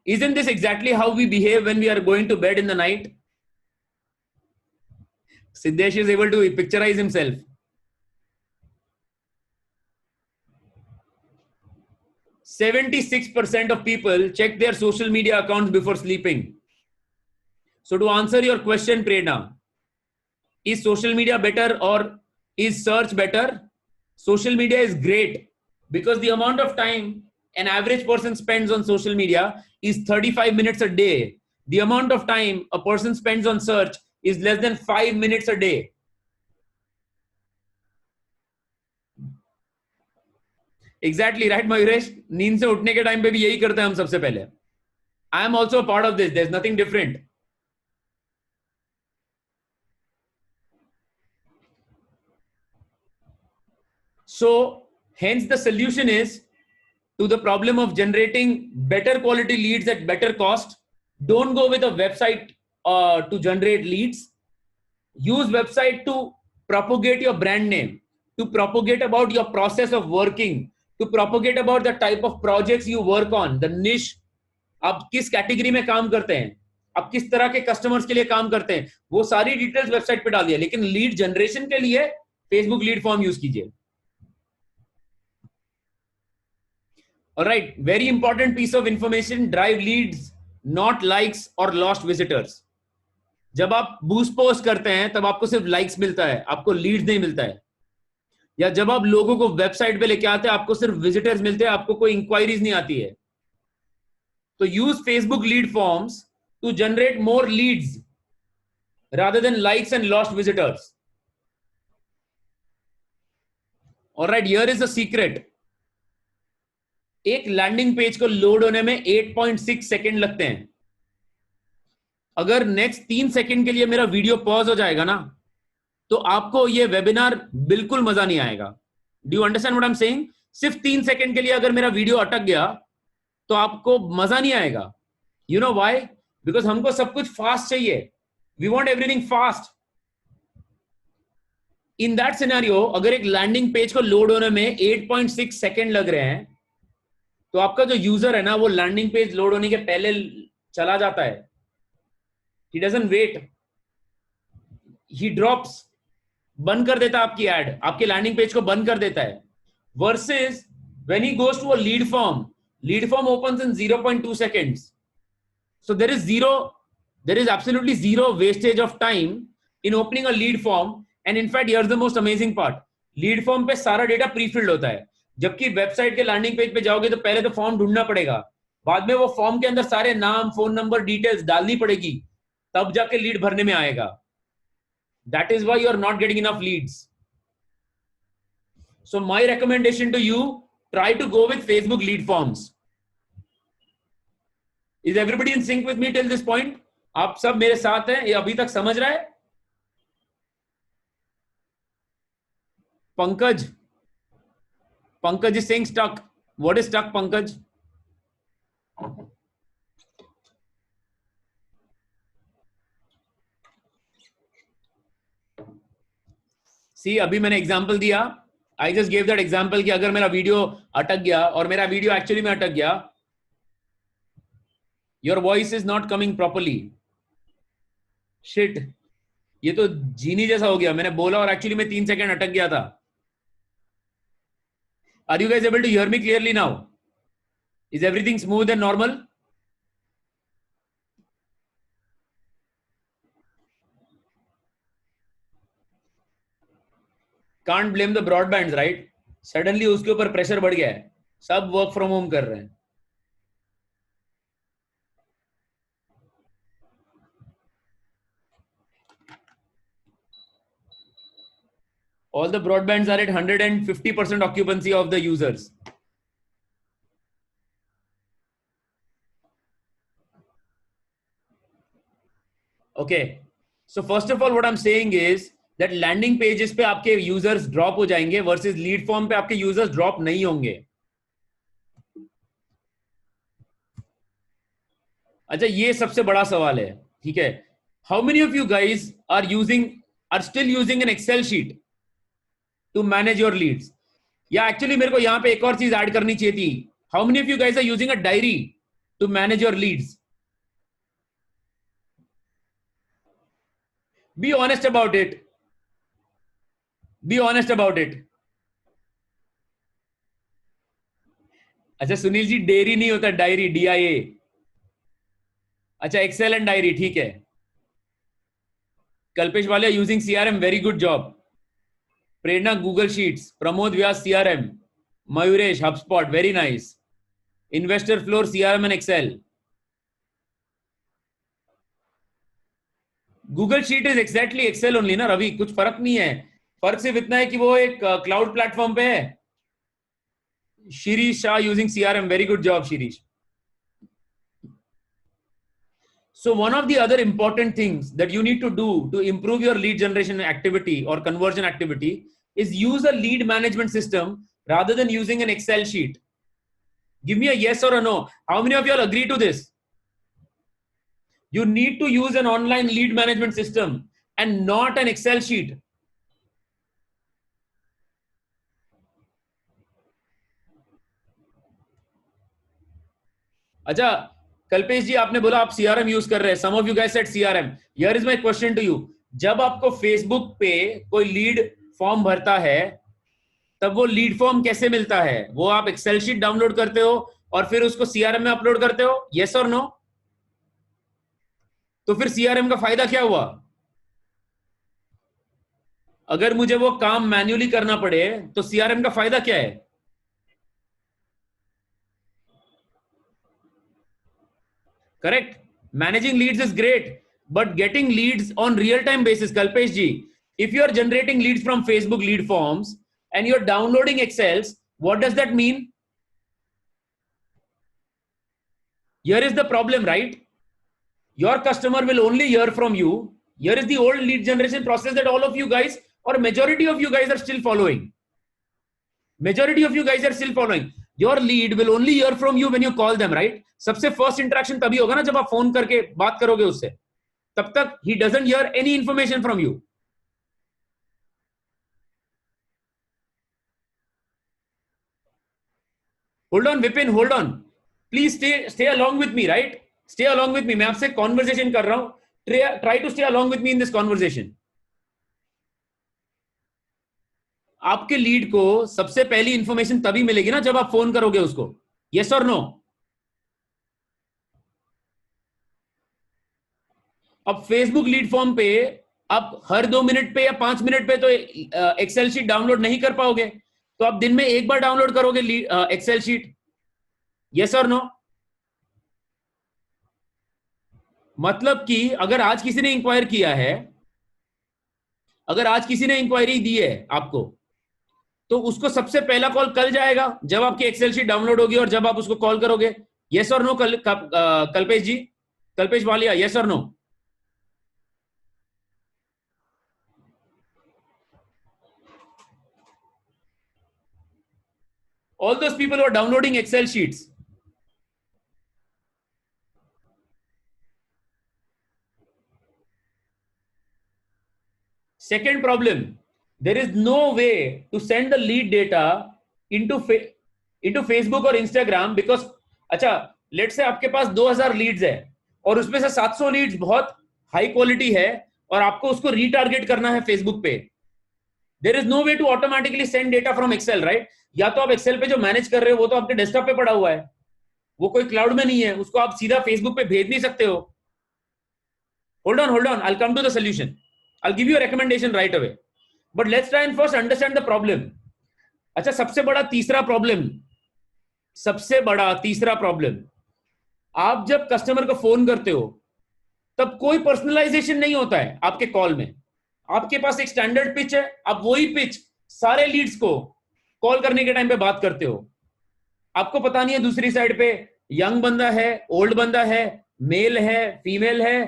Isn't this exactly how we behave when we are going to bed in the night? Siddesh is able to picturize himself. %76% of people check their social media accounts before sleeping. So to answer your question, Prerna, is social media better or is search better? Social media is great because the amount of time an average person spends on social media is 35 minutes a day. The amount of time a person spends on search is less than 5 minutes a day. Exactly right, Mayuresh. नींद से उठने के time पे भी यही करते हैं हम सबसे पहले. I am also a part of this. There's nothing different. So hence the solution is to the problem of generating better quality leads at better cost. Don't go with a website to generate leads. Use website to propagate your brand name, to propagate about your process of working, to propagate about the type of projects you work on, the niche. आप किस category में काम करते हैं, आप किस तरह के कस्टमर्स के लिए काम करते हैं, वो सारी डिटेल्स वेबसाइट पे डाल दिया. लेकिन लीड जनरेशन के लिए फेसबुक लीड फॉर्म यूज कीजिए. All right, very important piece of information. Drive leads, not likes or lost visitors. जब आप बूस्ट पोस्ट करते हैं तब आपको सिर्फ लाइक्स मिलता है, आपको लीड्स नहीं मिलता है. या जब आप लोगों को वेबसाइट पे लेके आते हैं आपको सिर्फ विजिटर्स मिलते हैं, आपको कोई इंक्वायरीज नहीं आती है. तो use Facebook lead forms to generate more leads rather than likes and lost visitors. All right, here is the secret. एक लैंडिंग पेज को लोड होने में 8.6 सेकेंड लगते हैं. अगर नेक्स्ट 3 सेकेंड के लिए मेरा वीडियो पॉज हो जाएगा ना तो आपको ये वेबिनार बिल्कुल मजा नहीं आएगा. Do you understand what I am saying? सिर्फ 3 सेकेंड के लिए अगर मेरा वीडियो अटक गया तो आपको मजा नहीं आएगा. You know why? बिकॉज हमको सब कुछ फास्ट चाहिए. We want everything fast. In that scenario अगर एक लैंडिंग पेज को लोड होने में 8.6 सेकेंड लग रहे हैं तो आपका जो यूजर है ना वो लैंडिंग पेज लोड होने के पहले चला जाता है, he doesn't wait, he drops, बंद कर देता है आपकी एड, आपके लैंडिंग पेज को बंद कर देता है. Versus when he goes to a lead form opens in 0.2 seconds. So there is absolutely zero wastage of time in opening a lead form. And in fact, here's the most amazing part. Lead form पे सारा data pre-field होता है, जबकि website के landing page पे जाओगे तो पहले तो फॉर्म ढूंढना पड़ेगा, बाद में वो फॉर्म के अंदर सारे नाम, फोन नंबर, डिटेल्स डालनी पड़ेगी, तब जाके लीड भरने में आएगा. That is why you are not getting enough leads. So my recommendation to you, try to go with Facebook lead forms. Is everybody in sync with me till this point? आप सब मेरे साथ हैं? ये अभी तक समझ रहा है? Pankaj is saying stuck. What is stuck, Pankaj? See, अभी मैंने एग्जांपल दिया. I just gave that example कि अगर मेरा वीडियो अटक गया, और मेरा वीडियो एक्चुअली में अटक गया, your voice is not coming properly. Shit, ये तो जीनी जैसा हो गया. मैंने बोला और एक्चुअली में 3 सेकंड अटक गया था. Are you guys able to hear me clearly now? Is everything smooth and normal? Can't blame the broadbands, right? Suddenly उसके ऊपर प्रेशर बढ़ गया है, सब वर्क फ्रॉम होम कर रहे हैं. All the broadbands are at 150% occupancy of the users. Okay, so first of all what I'm saying is that landing pages पे आपके users drop हो जाएंगे versus lead form पे आपके users drop नहीं होंगे. अच्छा, ये सबसे बड़ा सवाल है, ठीक है? How many of you guys are still using an Excel sheet to manage your leads? या एक्चुअली मेरे को यहाँ पे एक और चीज ऐड करनी चाहिए थी. How many of you guys are using a diary to manage your leads? Be honest about it. Be honest about it. अच्छा सुनील जी, डेयरी नहीं होता, डायरी, DIA. अच्छा, एक्सेल एंड डायरी, ठीक है. कल्पेश वाले using CRM, very good job. Prerna Google sheets, Pramod Vyas CRM, Mayuresh HubSpot, very nice. Investor floor CRM and excel. Google sheet is exactly excel only ना रवि, कुछ फर्क नहीं है. फर्क सिर्फ इतना है कि वो एक क्लाउड प्लेटफॉर्म पे है. Shirish Shah using CRM, very good job Shirish. So one of the other important things that you need to do to improve your lead generation activity or conversion activity is use a lead management system rather than using an Excel sheet. Give me a yes or a no. How many of you all agree to this? You need to use an online lead management system and not an Excel sheet. अच्छा, कल्पेश जी आपने बोला आप CRM use कर रहे हैं. Some of you guys said CRM. Here is my question to you. जब आपको Facebook पे कोई लीड फॉर्म भरता है, तब वो लीड फॉर्म कैसे मिलता है? वो आप एक्सेल शीट डाउनलोड करते हो और फिर उसको CRM में अपलोड करते हो? यस और नो? तो फिर CRM का फायदा क्या हुआ? अगर मुझे वो काम मैन्युअली करना पड़े तो CRM का फायदा क्या है? Correct. Managing leads is great, but getting leads on real-time basis, Kalpesh ji, if you are generating leads from Facebook lead forms and you're downloading Excels, what does that mean? Here is the problem, right? Your customer will only hear from you. Here is the old lead generation process that all of you guys or majority of you guys are still following. Majority of you guys are still following. Your lead will only hear from you when you call them, right? सबसे first interaction तभी होगा ना जब आप phone करके बात करोगे उससे. तब तक he doesn't hear any information from you. Hold on, Vipin, hold on. Please stay along with me, right? Stay along with me. मैं आपसे conversation कर रहा हूं. Try to stay along with me in this conversation. आपके lead को सबसे पहली information तभी मिलेगी ना जब आप फोन करोगे उसको. Yes or no? अब फेसबुक लीड फॉर्म पे आप हर 2 मिनट पे या 5 मिनट पे तो एक्सेल शीट डाउनलोड नहीं कर पाओगे. तो आप दिन में एक बार डाउनलोड करोगे एक्सेल शीट. यस और नो? मतलब कि अगर आज किसी ने इंक्वायर किया है, अगर आज किसी ने इंक्वायरी दी है आपको, तो उसको सबसे पहला कॉल कल जाएगा जब आपकी एक्सेल शीट डाउनलोड होगी और जब आप उसको कॉल करोगे. यस और नो कल्पेश जी, कल्पेश वालिया, यस और no? All those people who are downloading Excel sheets. Second problem, there is no way to send the lead data into Facebook or Instagram because अच्छा, let's say आपके पास 2000 Leeds है और उसमें से 700 Leeds बहुत high quality है और आपको उसको रीटारगेट करना है फेसबुक पे. There is no way to automatically send data from Excel, right? या तो आप एक्सेल पे जो मैनेज कर रहे हो वो तो आपके डेस्कटॉप पे पड़ा हुआ है, वो कोई क्लाउड में नहीं है, उसको आप सीधा फेसबुक पे भेज नहीं सकते हो. Hold on, I'll come to the solution. I'll give you a recommendation right away. But let's try and first understand the problem. अच्छा, सबसे बड़ा तीसरा प्रॉब्लम, आप जब कस्टमर को फोन करते हो तब कोई पर्सनलाइजेशन नहीं होता है आपके कॉल में. आपके पास एक स्टैंडर्ड पिच है, आप वही पिच सारे लीड्स को कॉल करने के टाइम पे बात करते हो. आपको पता नहीं है दूसरी साइड पे यंग बंदा है, ओल्ड बंदा है, मेल है, फीमेल है,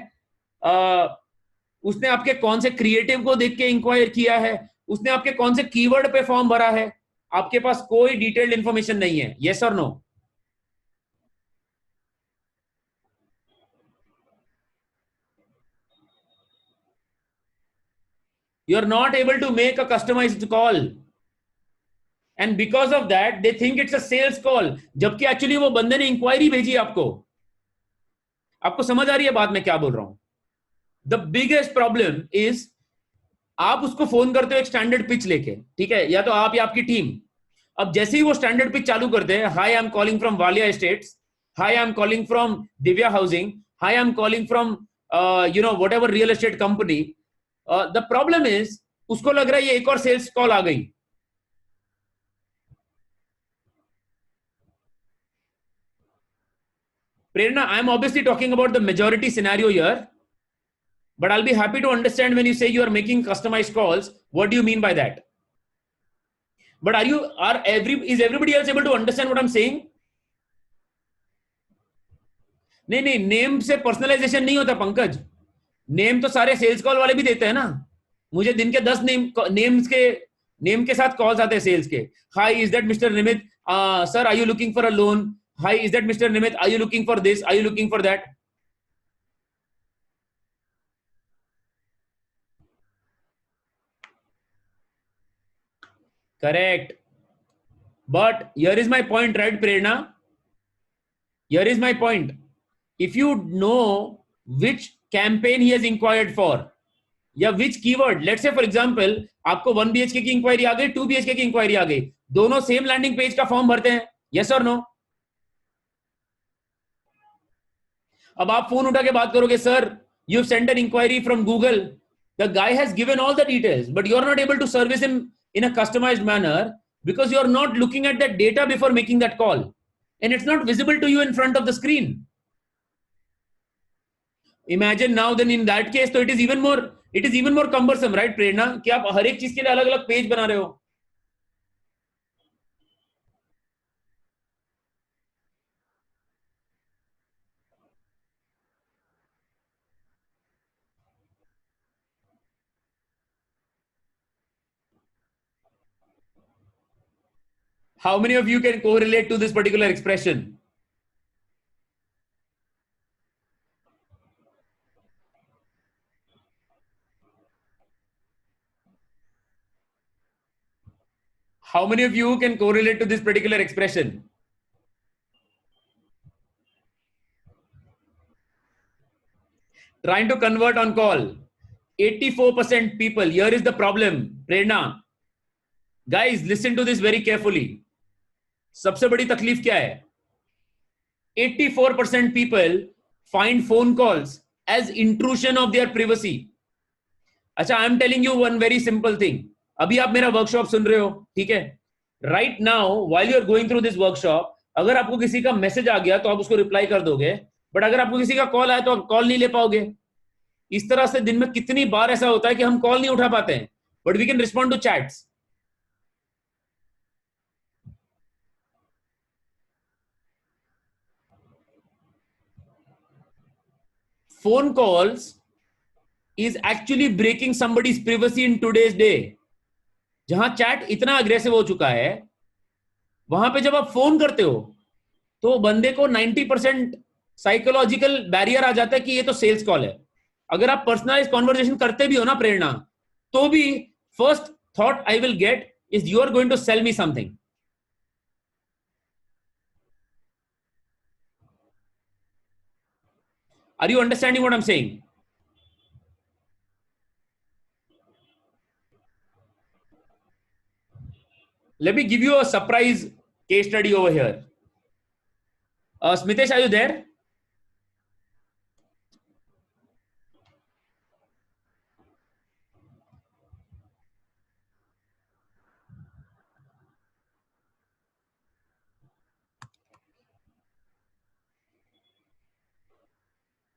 उसने आपके कौन से क्रिएटिव को देख के इंक्वायर किया है, उसने आपके कौन से कीवर्ड पे फॉर्म भरा है. आपके पास कोई डिटेल्ड इंफॉर्मेशन नहीं है. यस और no? You are not able to make a customized call. And because of that, they think it's a sales call. जबकि एक्चुअली वो बंदे ने इंक्वायरी भेजी आपको. आपको समझ आ रही है बात मैं क्या बोल रहा हूं? द बिगेस्ट प्रॉब्लम इज आप उसको फोन करते हो एक स्टैंडर्ड पिच लेके, ठीक है, या तो आप या आपकी टीम. अब जैसे ही वो स्टैंडर्ड पिच चालू करते हैं, high I am calling from Walia estates, high I am calling from Divya housing, high I am calling from what ever real estate company. The problem is उसको लग रहा है ये एक और सेल्स कॉल आ गई. Prerna, I'm obviously talking about the majority scenario here, but I'll be happy to understand when you say you are making customized calls. What do you mean by that? But is everybody else able to understand what I'm saying? नहीं, name से personalisation नहीं होता Pankaj. Name तो सारे sales call वाले भी देते हैं ना. मुझे दिन के 10 नेम के साथ कॉल्स आते हैं सेल्स के. Hi, is that mister Nimit? Sir, are you looking for a loan? Hi, is that Mr. Nimit? Are you looking for this? Are you looking for that? Correct. But here is my point, right, Prerna? Here is my point. If you know which campaign he has inquired for, या which keyword, let's say for example, आपको 1 BHK की inquiry आ गई, 2 BHK की inquiry आ गई, दोनों same landing page का form भरते हैं. Yes or no? अब आप फोन उठा के बात करोगे, sir you send an inquiry from Google, the guy has given all the details but you are not able to service him in a customized manner because you are not looking at that data before making that call and it's not visible to you in front of the screen. Imagine now then in that case, so it is even more cumbersome, right Prerna, कि आप हर एक चीज के लिए अलग अलग page बना रहे हो. How many of you can correlate to this particular expression? How many of you can correlate to this particular expression? trying to convert on call. 84% people. Here is the problem. Prerna, guys, listen to this very carefully. सबसे बड़ी तकलीफ क्या है? 84% people find phone calls as intrusion of their privacy. अच्छा, I am telling you one very simple thing. अभी आप मेरा workshop सुन रहे हो, ठीक है? Right now while you are going through this workshop, अगर आपको किसी का मैसेज आ गया तो आप उसको रिप्लाई कर दोगे, बट अगर आपको किसी का कॉल आया तो आप कॉल नहीं ले पाओगे. इस तरह से दिन में कितनी बार ऐसा होता है कि हम कॉल नहीं उठा पाते हैं, but we can respond to chats. Phone calls is actually breaking somebody's privacy in today's day. जहां चैट इतना अग्रेसिव हो चुका है, वहां पे जब आप फोन करते हो तो बंदे को 90% साइकोलॉजिकल बैरियर आ जाता है कि ये तो सेल्स कॉल है. अगर आप पर्सनलाइज कॉन्वर्सेशन करते भी हो ना प्रेरणा, तो भी first thought I will get is you are going to sell me something. Are you understanding what I'm saying? Let me give you a surprise case study over here. Smitesh, are you there?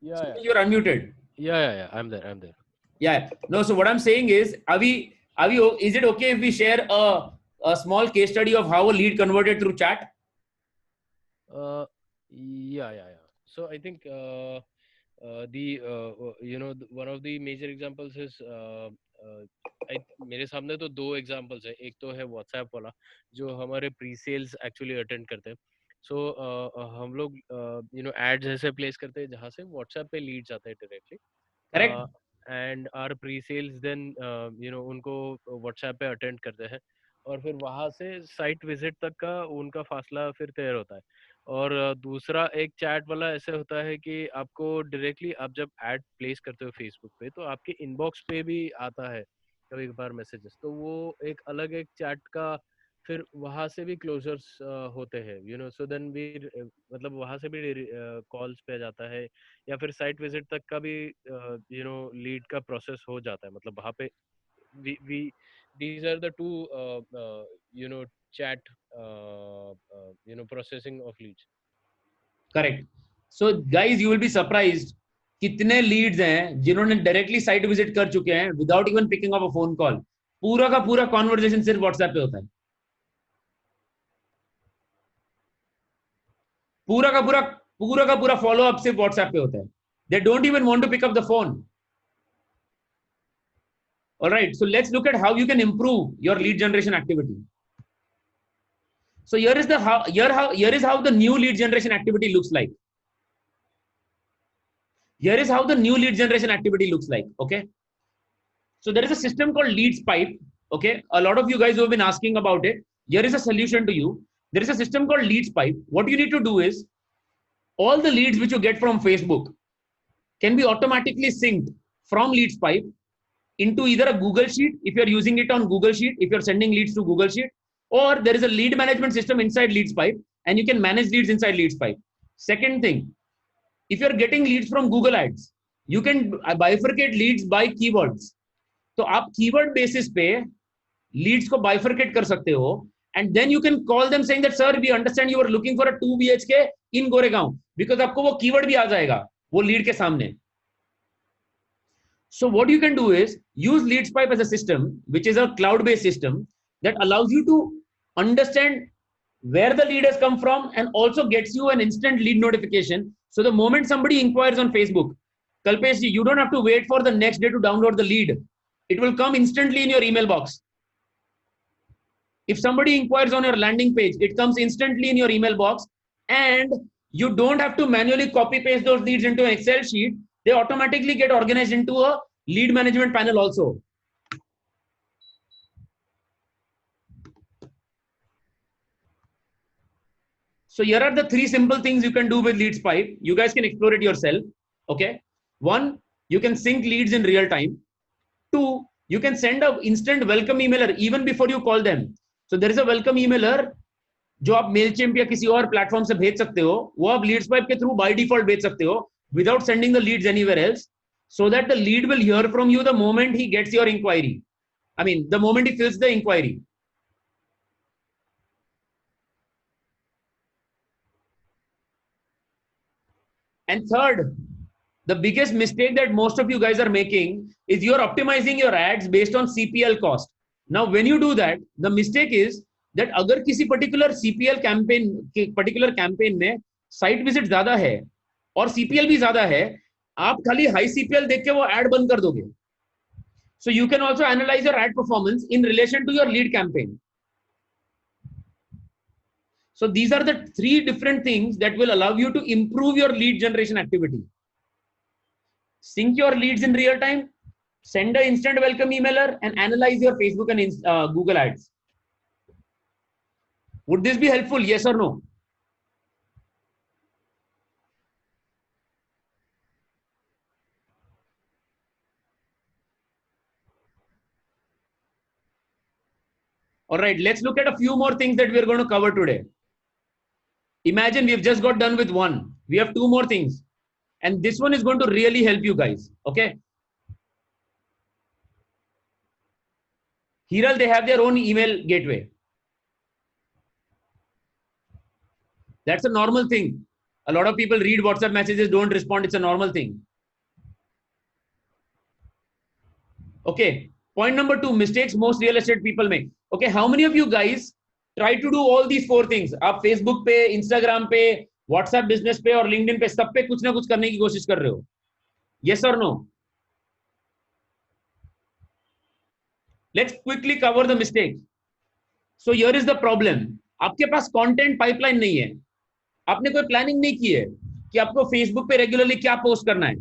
Yeah, yeah. You're unmuted. Yeah. I'm there. Yeah. No, so what I'm saying is, is it okay if we share a small case study of how a lead converted through chat? Yeah. So I think one of the major examples is मेरे सामने तो दो examples है. एक तो है WhatsApp वाला जो हमारे प्री सेल्स एक्चुअली अटेंड करते हैं. सो हम लोग एड्स ऐसे प्लेस करते हैं जहाँ से व्हाट्सएप पे लीड्स आते हैं directly. Correct. And our pre sales then उनको व्हाट्सएप पे अटेंड करते हैं और फिर वहाँ से साइट विजिट तक का उनका फासला फिर तय होता है. और दूसरा एक चैट वाला ऐसे होता है कि आपको डायरेक्टली आप जब ऐड प्लेस करते हो फेसबुक पे तो आपके इनबॉक्स पे भी आता है कभी कभार मैसेजेस. तो वो एक अलग एक चैट का फिर वहाँ से भी क्लोजर्स होते हैं सो देन वी मतलब वहाँ से भी कॉल्स पे जाता है या फिर साइट विजिट तक का भी लीड का प्रोसेस हो जाता है. मतलब वहाँ पे we these are the two chat processing of leads. Correct. So guys, you will be surprised कितने लीड्स हैं जिन्होंने डायरेक्टली साइट विजिट कर चुके हैं विदाउट इवन पिकिंग अप अ फोन कॉल. पूरा का पूरा कॉन्वर्सेशन सिर्फ व्हाट्सएप पे होता है. पूरा का पूरा फॉलो अप सिर्फ व्हाट्सएप पे होता है. They don't even want to pick up the phone. All right, so let's look at how you can improve your lead generation activity. So here is how the new lead generation activity looks like. Here is how the new lead generation activity looks like. Okay, so there is a system called Leads Pipe. Okay, a lot of you guys who have been asking about it, here is a solution to you. There is a system called Leads Pipe. What you need to do is all the leads which you get from Facebook can be automatically synced from Leads Pipe into either a Google Sheet if you're using it on Google Sheet, if you're sending leads to Google Sheet, or there is a lead management system inside Leads Pipe and you can manage leads inside Leads Pipe. Second thing, if you're getting leads from Google Ads, you can bifurcate leads by keywords. तो आप keyword basis पे leads को bifurcate कर सकते हो and then you can call them saying that sir we understand you are looking for a 2 BHK in Goregaon because आपको वो keyword भी आ जाएगा वो lead के सामने. So what you can do is use Leads Pipe as a system, which is a cloud-based system that allows you to understand where the lead has come from and also gets you an instant lead notification. So the moment somebody inquires on Facebook, Kalpesh, you don't have to wait for the next day to download the lead. It will come instantly in your email box. If somebody inquires on your landing page, it comes instantly in your email box and you don't have to manually copy paste those leads into an Excel sheet. They automatically get organized into a lead management panel also. So here are the 3 simple things you can do with Leads Pipe. You guys can explore it yourself. Okay. One, You can sync leads in real time. 2, you can send a instant welcome emailer even before you call them. So there is a welcome emailer जो आप Mailchimp या किसी और platform से भेज सकते हो, वो आप लीड्सवाइप के थ्रू बाय डिफॉल्ट भेज सकते हो without sending the leads anywhere else, so that the lead will hear from you the moment he gets your inquiry. I mean, the moment he fills the inquiry. And third, the biggest mistake that most of you guys are making is you're optimizing your ads based on CPL cost. Now, when you do that, the mistake is that अगर किसी particular CPL campaign में site visit ज़्यादा है और CPL भी ज़्यादा है, आप खाली high CPL देख के वो ad बंद कर दोगे. So you can also analyze your ad performance in relation to your lead campaign. So these are the 3 different things that will allow you to improve your lead generation activity. Sync your leads in real time, send an instant welcome emailer, and analyze your Facebook and Google ads. Would this be helpful? Yes or no? All right, let's look at a few more things that we're going to cover today. Imagine we've just got done with one. We have 2 more things. And this one is going to really help you guys. Okay. Hiral, they have their own email gateway. That's a normal thing. A lot of people read WhatsApp messages, don't respond. It's a normal thing. Okay. Point number 2, mistakes most real estate people make. Okay. How many of you guys try to do all these 4 things? आप Facebook पे, Instagram पे, WhatsApp business पे और LinkedIn पे सब पे कुछ ना कुछ करने की कोशिश कर रहे हो? Yes or no? Let's quickly cover the mistakes. So here is the problem. आपके पास कंटेंट पाइपलाइन नहीं है. आपने कोई प्लानिंग नहीं की है कि आपको फेसबुक पे रेगुलरली क्या पोस्ट करना है.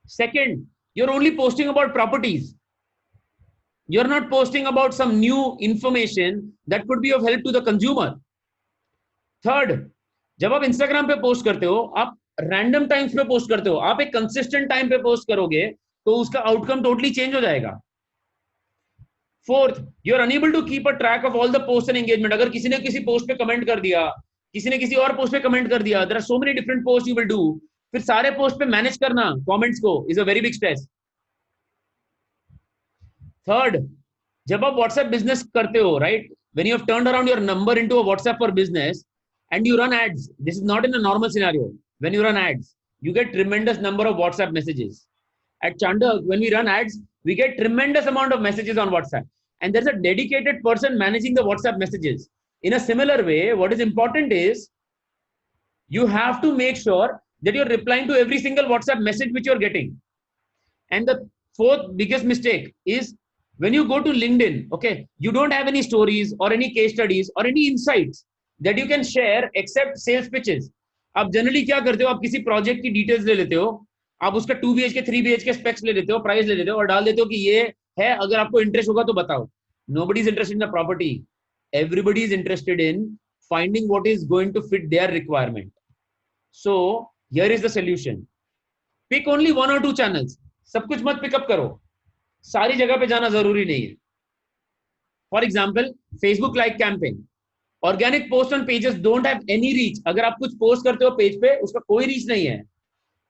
Second, you're only posting about properties. You're not posting about some new information that could be of help to the consumer. Third, जब आप इंस्टाग्राम पे पोस्ट करते हो, आप रैंडम टाइम्स पे पोस्ट करते हो. आप एक कंसिस्टेंट टाइम पे पोस्ट करोगे तो उसका आउटकम टोटली चेंज हो जाएगा. Fourth, you are unable to keep a track of all the posts and engagement. अगर किसी ने किसी पोस्ट पे कमेंट कर दिया, किसी ने किसी और पोस्ट पे कमेंट कर दिया, there are so many different posts you will do. फिर सारे पोस्ट पे मैनेज करना कमेंट्स को is a very big stress. Third, जब आप WhatsApp business करते हो, right? When you have turned around your number into a WhatsApp for business and you run ads, this is not in a normal scenario. When you run ads, you get tremendous number of WhatsApp messages. At Chandak, when we run ads, we get tremendous amount of messages on WhatsApp. And there's a dedicated person managing the WhatsApp messages. In a similar way, what is important is you have to make sure that you're replying to every single WhatsApp message which you're getting. And the 4th biggest mistake is when you go to LinkedIn, okay, you don't have any stories or any case studies or any insights that you can share except sales pitches. आप generally क्या करते हो, आप किसी project की details ले लेते हो, आप उसका 2 BHK 3 BHK स्पेक्स ले लेते हो, प्राइस ले लेते हो और डाल देते हो कि ये है, अगर आपको इंटरेस्ट होगा तो बताओ. Nobody is interested in the property. Everybody is interested in finding what is going to fit their requirement. So here is the solution. Pick only 1 or 2 channels. सब कुछ मत पिकअप करो. सारी जगह पे जाना जरूरी नहीं है. For example, Facebook like campaign. Organic post on pages don't have any reach. अगर आप कुछ पोस्ट करते हो पेज पे, उसका कोई रीच नहीं है.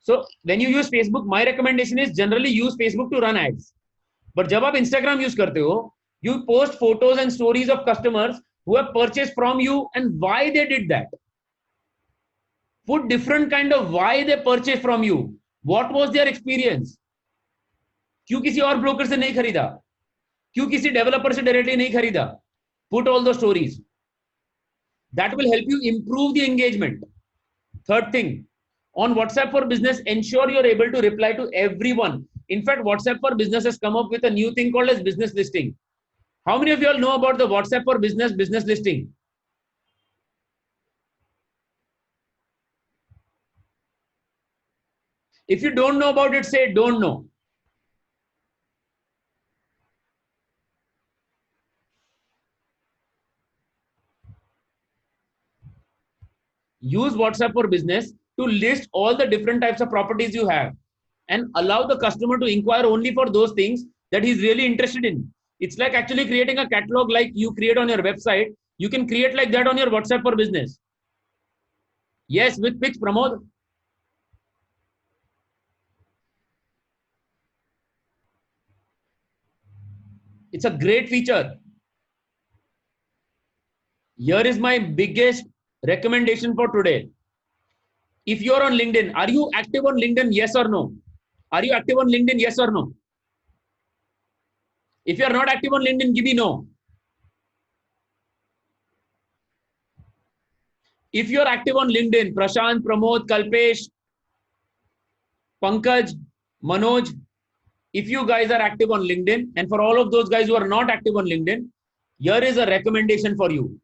So when you use Facebook, my recommendation is generally use Facebook to run ads. But जब आप Instagram use करते हो, you post photos and stories of customers who have purchased from you and why they did that. Put different kind of why they purchased from you. What was their experience? क्यों किसी और broker से नहीं खरीदा? क्यों किसी developer से directly नहीं खरीदा? Put all the stories. That will help you improve the engagement. Third thing, on WhatsApp for Business, ensure you're able to reply to everyone. In fact, WhatsApp for Business has come up with a new thing called as business listing. How many of you all know about the WhatsApp for Business business listing? If you don't know about it, say don't know. Use WhatsApp for Business to list all the different types of properties you have and allow the customer to inquire only for those things that he's really interested in. It's like actually creating a catalog like you create on your website. You can create like that on your WhatsApp for business. Yes, with pitch, Pramod. It's a great feature. Here is my biggest recommendation for today. If you're on LinkedIn, are you active on LinkedIn? Yes or no? Are you active on LinkedIn? Yes or no? If you're not active on LinkedIn, give me no. If you're active on LinkedIn, Prashant, Pramod, Kalpesh, Pankaj, Manoj, if you guys are active on LinkedIn, and for all of those guys who are not active on LinkedIn, here is a recommendation for you.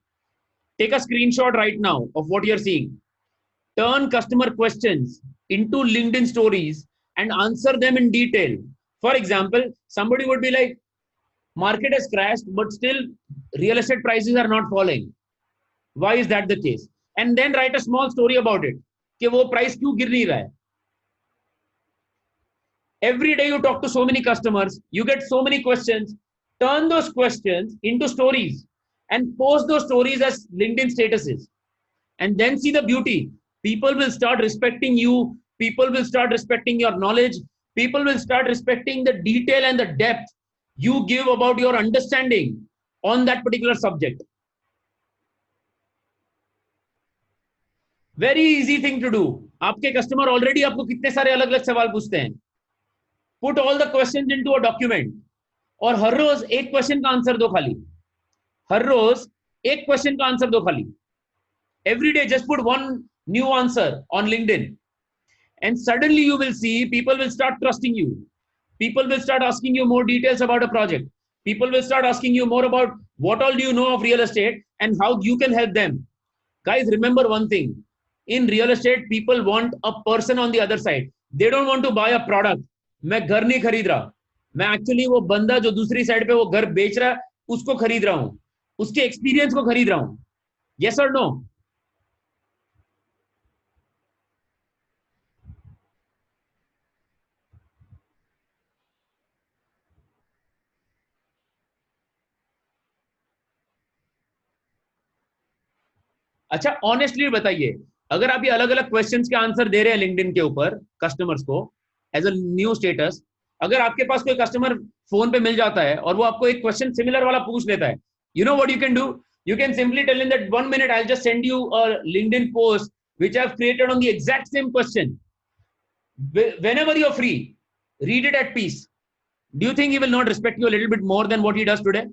Take a screenshot right now of what you're seeing. Turn customer questions into LinkedIn stories and answer them in detail. For example, somebody would be like, market has crashed, but still real estate prices are not falling. Why is that the case? And then write a small story about it. कि वो price क्यों गिर नहीं रहा है? Every day you talk to so many customers, you get so many questions. Turn those questions into stories and post those stories as LinkedIn statuses. And then see the beauty. People will start respecting you. People will start respecting your knowledge. People will start respecting the detail and the depth you give about your understanding on that particular subject. Very easy thing to do. आपके customer already आपको कितने सारे अलग अलग सवाल पूछते हैं. Put all the questions into a document और हर रोज एक क्वेश्चन का आंसर दो खाली. हर रोज एक क्वेश्चन का आंसर दो खाली. Every day just put one new answer on LinkedIn. And suddenly you will see people will start trusting you. People will start asking you more details about a project. People will start asking you more about what all do you know of real estate and how you can help them. Guys, remember one thing. In real estate, people want a person on the other side. They don't want to buy a product. मैं घर नहीं खरीद रहा. मैं actually वो बंदा जो दूसरी साइड पे वो घर बेच रहा है उसको खरीद रहा हूं. उसके एक्सपीरियंस को खरीद रहा हूं. Yes or no? अच्छा ऑनेस्टली बताइए, अगर आप ये अलग अलग क्वेश्चंस के आंसर दे रहे हैं लिंक्डइन के ऊपर कस्टमर्स को एज अ न्यू स्टेटस, अगर आपके पास कोई कस्टमर फोन पे मिल जाता है और वो आपको एक क्वेश्चन सिमिलर वाला पूछ लेता है, you know what you can do. You can simply tell him that 1 minute I'll just send you a LinkedIn post which I've created on the exact same question. Whenever you're free, read it at peace. Do you think he will not respect you a little bit more than what he does today?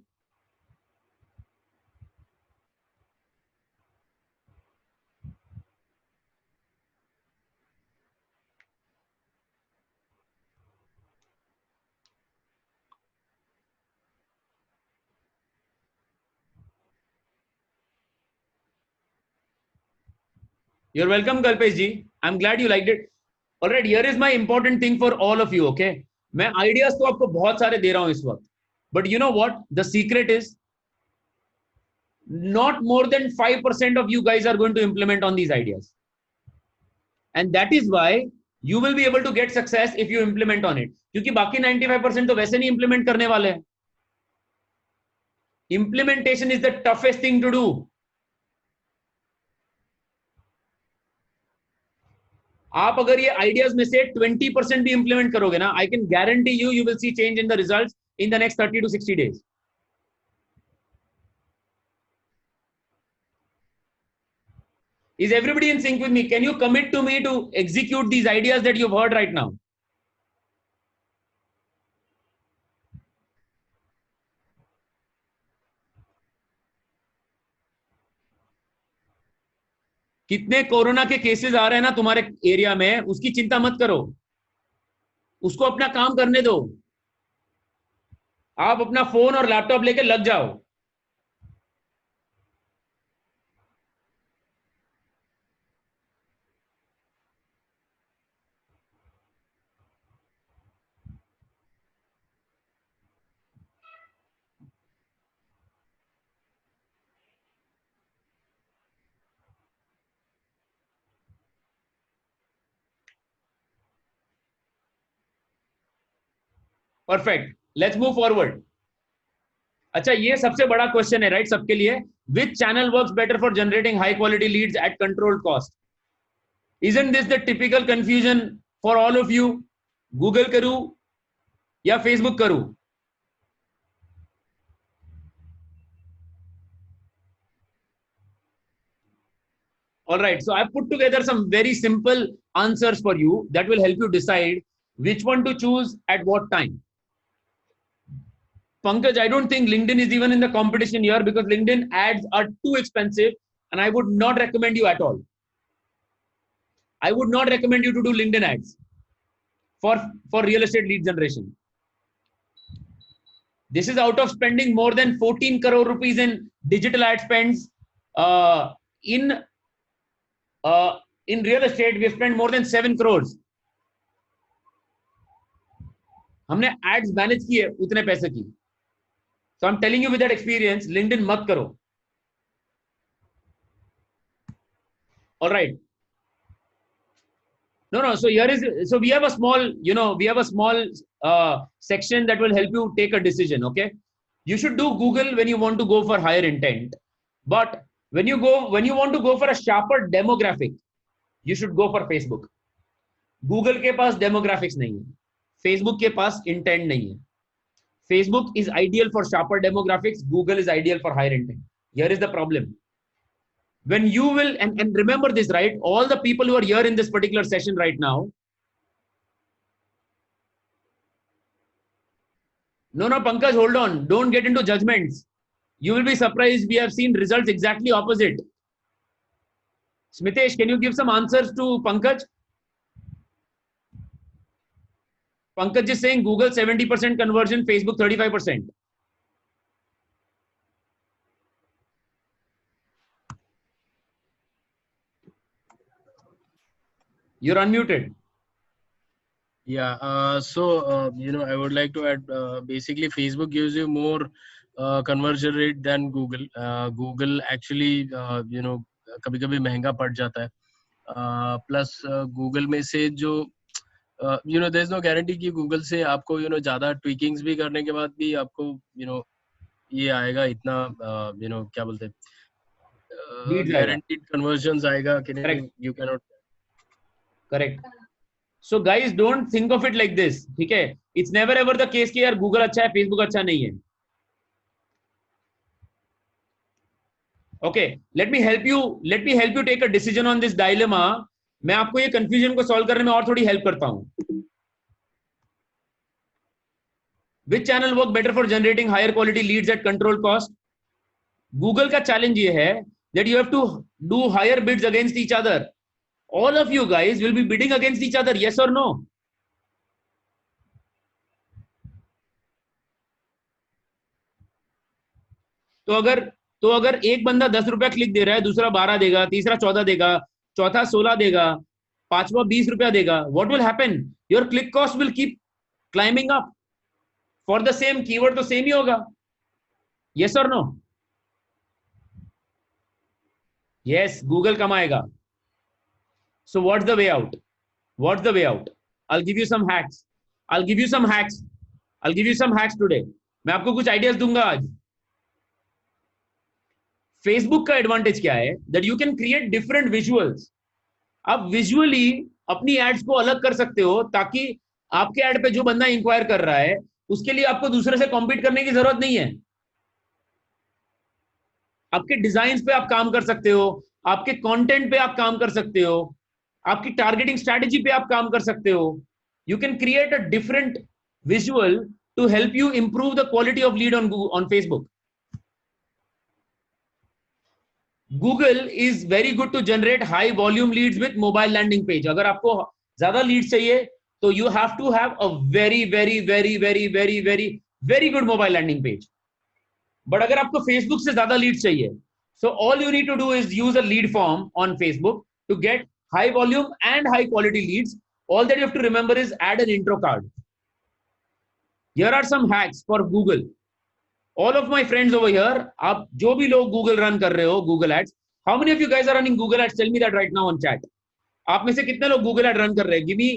You're welcome, Kalpesh ji. I'm glad you liked it. All right, here is my important thing for all of you, okay? मैं ideas तो आपको बहुत सारे दे रहा हूं इस वक्त, but you know what the secret is, not more than 5% of you guys are going to implement on these ideas. And that is why you will be able to get success if you implement on it. क्योंकि बाकी 95% तो वैसे नहीं implement करने वाले हैं. Implementation is the toughest thing to do. आप अगर ये आइडियाज में से 20% भी इंप्लीमेंट करोगे ना, I can guarantee you you will see change in the results in the next 30 to 60 days. Is everybody in sync with me? Can you commit to me to execute these ideas that you've heard right now? कितने corona के cases आ रहे हैं ना तुम्हारे area में, उसकी चिंता मत करो. उसको अपना काम करने दो. आप अपना फोन और लैपटॉप लेके लग जाओ. Perfect, let's move forward. अच्छा, ये सबसे बड़ा क्वेश्चन है राइट सबके लिए. Which channel works better for generating high quality leads at controlled cost? Isn't this the typical confusion for all of you? Google करूं या Facebook करूं? All right, so I've put together some very simple answers for you that will help you decide which one to choose at what time. Pankaj, I don't think LinkedIn is even in the competition here because LinkedIn ads are too expensive and I would not recommend you at all. I would not recommend you to do LinkedIn ads for real estate lead generation. This is out of spending more than 14 crore rupees in digital ad spends. In real estate, we spend more than 7 crores. हमने ads manage किए उतने पैसे की. So I'm telling you with that experience, LinkedIn मत करो. All right. No. So here is, so we have a small, section that will help you take a decision. Okay. You should do Google when you want to go for higher intent, but when you want to go for a sharper demographic, you should go for Facebook. Google के पास demographics नहीं है. Facebook के पास intent नहीं है. Facebook is ideal for sharper demographics. Google is ideal for higher intent. Here is the problem. When you will, and remember this, right? All the people who are here in this particular session right now. No, Pankaj, hold on. Don't get into judgments. You will be surprised. We have seen results exactly opposite. Smitesh, can you give some answers to Pankaj? Pankaj is saying Google 70% conversion, Facebook 35%. You're unmuted. Yeah. I would like to add. Basically, Facebook gives you more conversion rate than Google. Google actually, कभी-कभी महंगा पड़ जाता है. Plus, Google में से जो there is no guarantee कि Google से आपको ज़्यादा tweakings भी करने के बाद भी आपको ये आएगा इतना क्या बोलते हैं guaranteed conversions आएगा कि नहीं. You cannot. Correct. So guys, don't think of it like this. ठीक है? It's never ever the case कि यार Google अच्छा है, Facebook अच्छा नहीं है. Okay, let me help you take a decision on this dilemma. मैं आपको ये confusion को solve करने में और थोड़ी help करता हूँ. Which channel work better for generating higher quality leads at controlled cost? Google का challenge ये है that you have to do higher bids against each other. All of you guys will be bidding against each other, yes or no? तो अगर एक बंदा 10 रुपया click दे रहा है, दूसरा 12 देगा, तीसरा 14 देगा, चौथा 16 देगा, पांचवा 20 रुपया देगा, what will happen? Your click cost will keep climbing up. For the same keyword तो same ही होगा. Yes or no? Yes, Google कमाएगा. So what's the way out? What's the way out? I'll give you some hacks. I'll give you some hacks today. मैं आपको कुछ ideas दूंगा आज. Facebook का advantage क्या है? That you can create different visuals. आप विजुअली अपनी एड्स को अलग कर सकते हो ताकि आपके एड पे जो बंदा इंक्वायर कर रहा है उसके लिए आपको दूसरे से कॉम्पीट करने की जरूरत नहीं है. आपके डिजाइन पे आप काम कर सकते हो, आपके कंटेंट पे आप काम कर सकते हो, आपकी टारगेटिंग स्ट्रेटेजी पे आप काम कर सकते हो. You can create a different visual to help you improve the quality of lead on Facebook. Google is very good to generate high volume leads with mobile landing page. अगर आपको ज्यादा lead चाहिए तो you have to have a very good mobile landing page. But अगर आपको Facebook से ज्यादा lead चाहिए, so all you need to do is use a lead form on Facebook to get high volume and high quality leads. All that you have to remember is add an intro card. Here are some hacks for Google. All of my friends over here, आप जो भी लोग Google run कर रहे हो, Google Ads, how many of you guys are running Google Ads? Tell me that right now on chat. आप में से कितने लोग Google Ads run कर रहे हैं? Give me.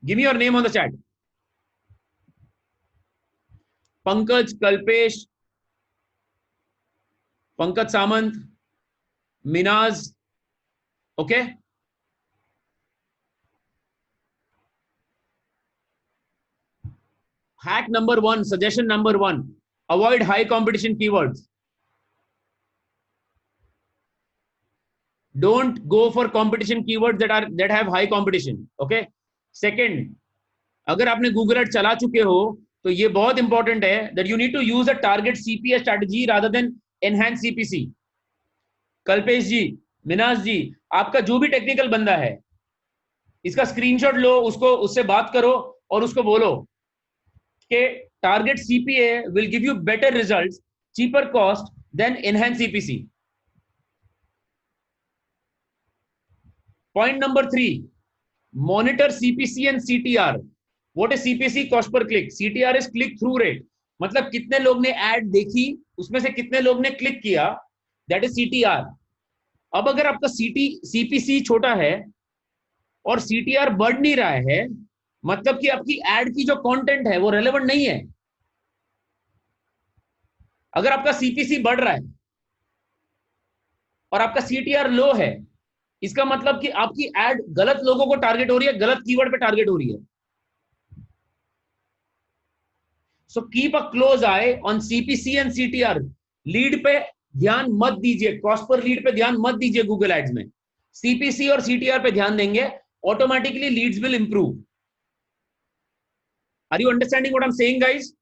Give me your name on the chat. Pankaj, Kalpesh, Pankaj Samant, Minaz. Okay. Hack number one, suggestion number one, avoid high competition keywords. Don't go for competition keywords that have high competition. Okay. Second, अगर आपने Google ad चला चुके हो तो ये बहुत important है that you need to use a target CPA strategy rather than enhance CPC. Kalpesh जी, मिनाज जी, आपका जो भी टेक्निकल बंदा है इसका स्क्रीनशॉट लो, उसको उससे बात करो और उसको बोलो कि target CPA will give you better results, cheaper cost than enhance CPC. Point number 3, monitor CPC and CTR. What is CPC? Cost per click. CTR is click through rate, मतलब कितने लोग ने एड देखी, उसमें से कितने लोग ने क्लिक किया, दैट इज सीटीआर. अब अगर आपका सीपीसी छोटा है और सीटीआर बढ़ नहीं रहा है, मतलब कि आपकी एड की जो कंटेंट है वो रेलेवेंट नहीं है. अगर आपका सीपीसी बढ़ रहा है और आपका सीटीआर लो है, इसका मतलब कि आपकी एड गलत लोगों को टारगेट हो रही है, गलत कीवर्ड पे टारगेट हो रही है. So keep a close I on CPC and CTR. Lead पे ध्यान मत दीजिए, कॉस्ट पर लीड पे ध्यान मत दीजिए गूगल एड्स में. सीपीसी और सीटीआर पे ध्यान देंगे, automatically leads will improve. Are you understanding what I am saying guys?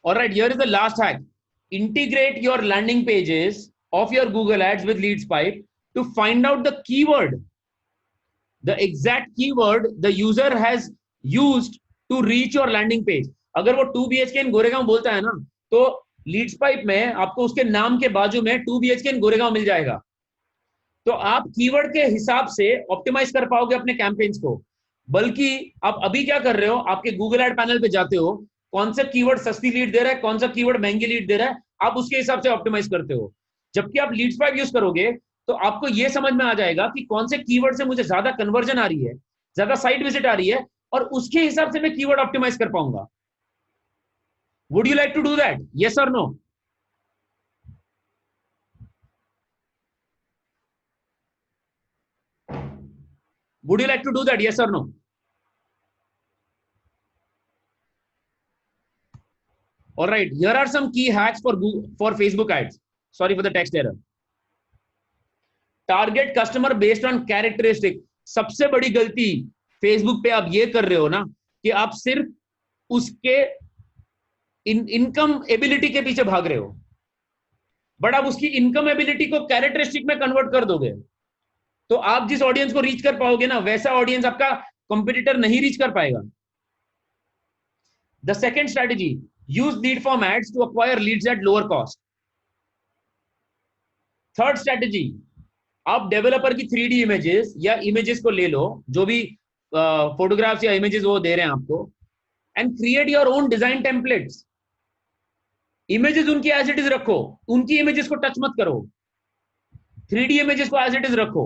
All right, here is the last hack. Integrate your landing pages of your Google Ads with LeadsPipe to find out the keyword, the exact keyword the user has used to reach your landing page. अगर वो 2 BHK इन गोरेगांव बोलता है ना, तो LeadsPipe में आपको उसके नाम के बाजू में 2 BHK इन गोरेगांव मिल जाएगा. तो आप कीवर्ड के हिसाब से ऑप्टिमाइज कर पाओगे अपने कैंपेन्स को. बल्कि आप अभी क्या कर रहे हो, आपके गूगल एड पैनल पे जाते हो, कौन सा कीवर्ड सस्ती लीड दे रहा है, कौन सा कीवर्ड महंगी लीड दे रहा है, आप उसके हिसाब से ऑप्टिमाइज करते हो. जबकि आप LeadsPipe यूज करोगे तो आपको यह समझ में आ जाएगा कि कौन से कीवर्ड से मुझे ज्यादा कन्वर्जन आ रही है, ज्यादा साइट विजिट आ रही है, और उसके हिसाब से मैं कीवर्ड ऑप्टिमाइज कर पाऊंगा. Would you like to do that? Yes और no? Would you like to do that? Yes or no? All right. Here are some key hacks for Facebook ads. Sorry for the text error. Target customer based on characteristic. सबसे बड़ी गलती Facebook पे आप ये कर रहे हो ना कि आप सिर्फ उसके इनकम एबिलिटी के पीछे भाग रहे हो, बट आप उसकी इनकम एबिलिटी को कैरेक्टरिस्टिक में कन्वर्ट कर दोगे तो आप जिस ऑडियंस को रीच कर पाओगे ना, वैसा ऑडियंस आपका कंपटीटर नहीं रीच कर पाएगा. The second strategy, use lead form ads to acquire leads at lower cost. Third strategy, आप डेवलपर की 3D इमेजेस या इमेजेस को ले लो, जो भी फोटोग्राफ्स या इमेजेस वो दे रहे हैं आपको, and create your own design templates. Images उनकी एज इट इज रखो, उनकी इमेजेस को टच मत करो. 3D इमेजेस को एज इट इज रखो,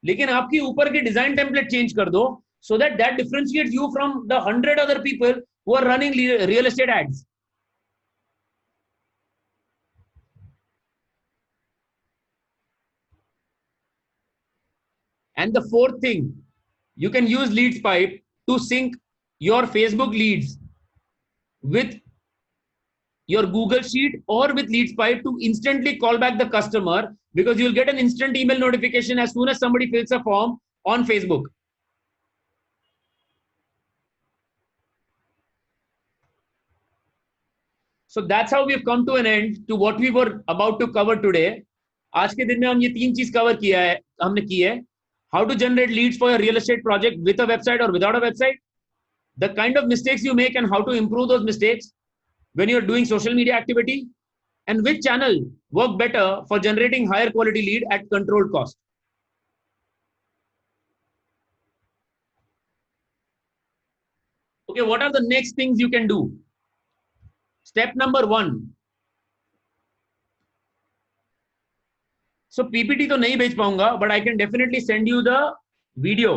लेकिन आपकी ऊपर की डिजाइन टेम्पलेट चेंज कर दो, so that differentiates you from the 100 other people who are running real estate ads. And the fourth thing, you can use LeadsPipe to sync your Facebook leads with your Google Sheet or with LeadsPipe to instantly call back the customer, because you'll get an instant email notification as soon as somebody fills a form on Facebook. So that's how we've come to an end to what we were about to cover today. आज के दिन में हम ये 3 चीज cover किया है, हमने की है. How to generate leads for your real estate project with a website or without a website, the kind of mistakes you make and how to improve those mistakes when you're doing social media activity, and which channel work better for generating higher quality lead at controlled cost. Okay, what are the next things you can do? Step number 1, So PPT तो नहीं भेज पाऊंगा, but I can definitely send you the video.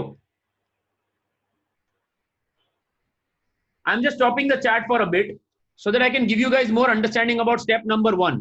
I'm just stopping the chat for a bit so that I can give you guys more understanding about step number 1.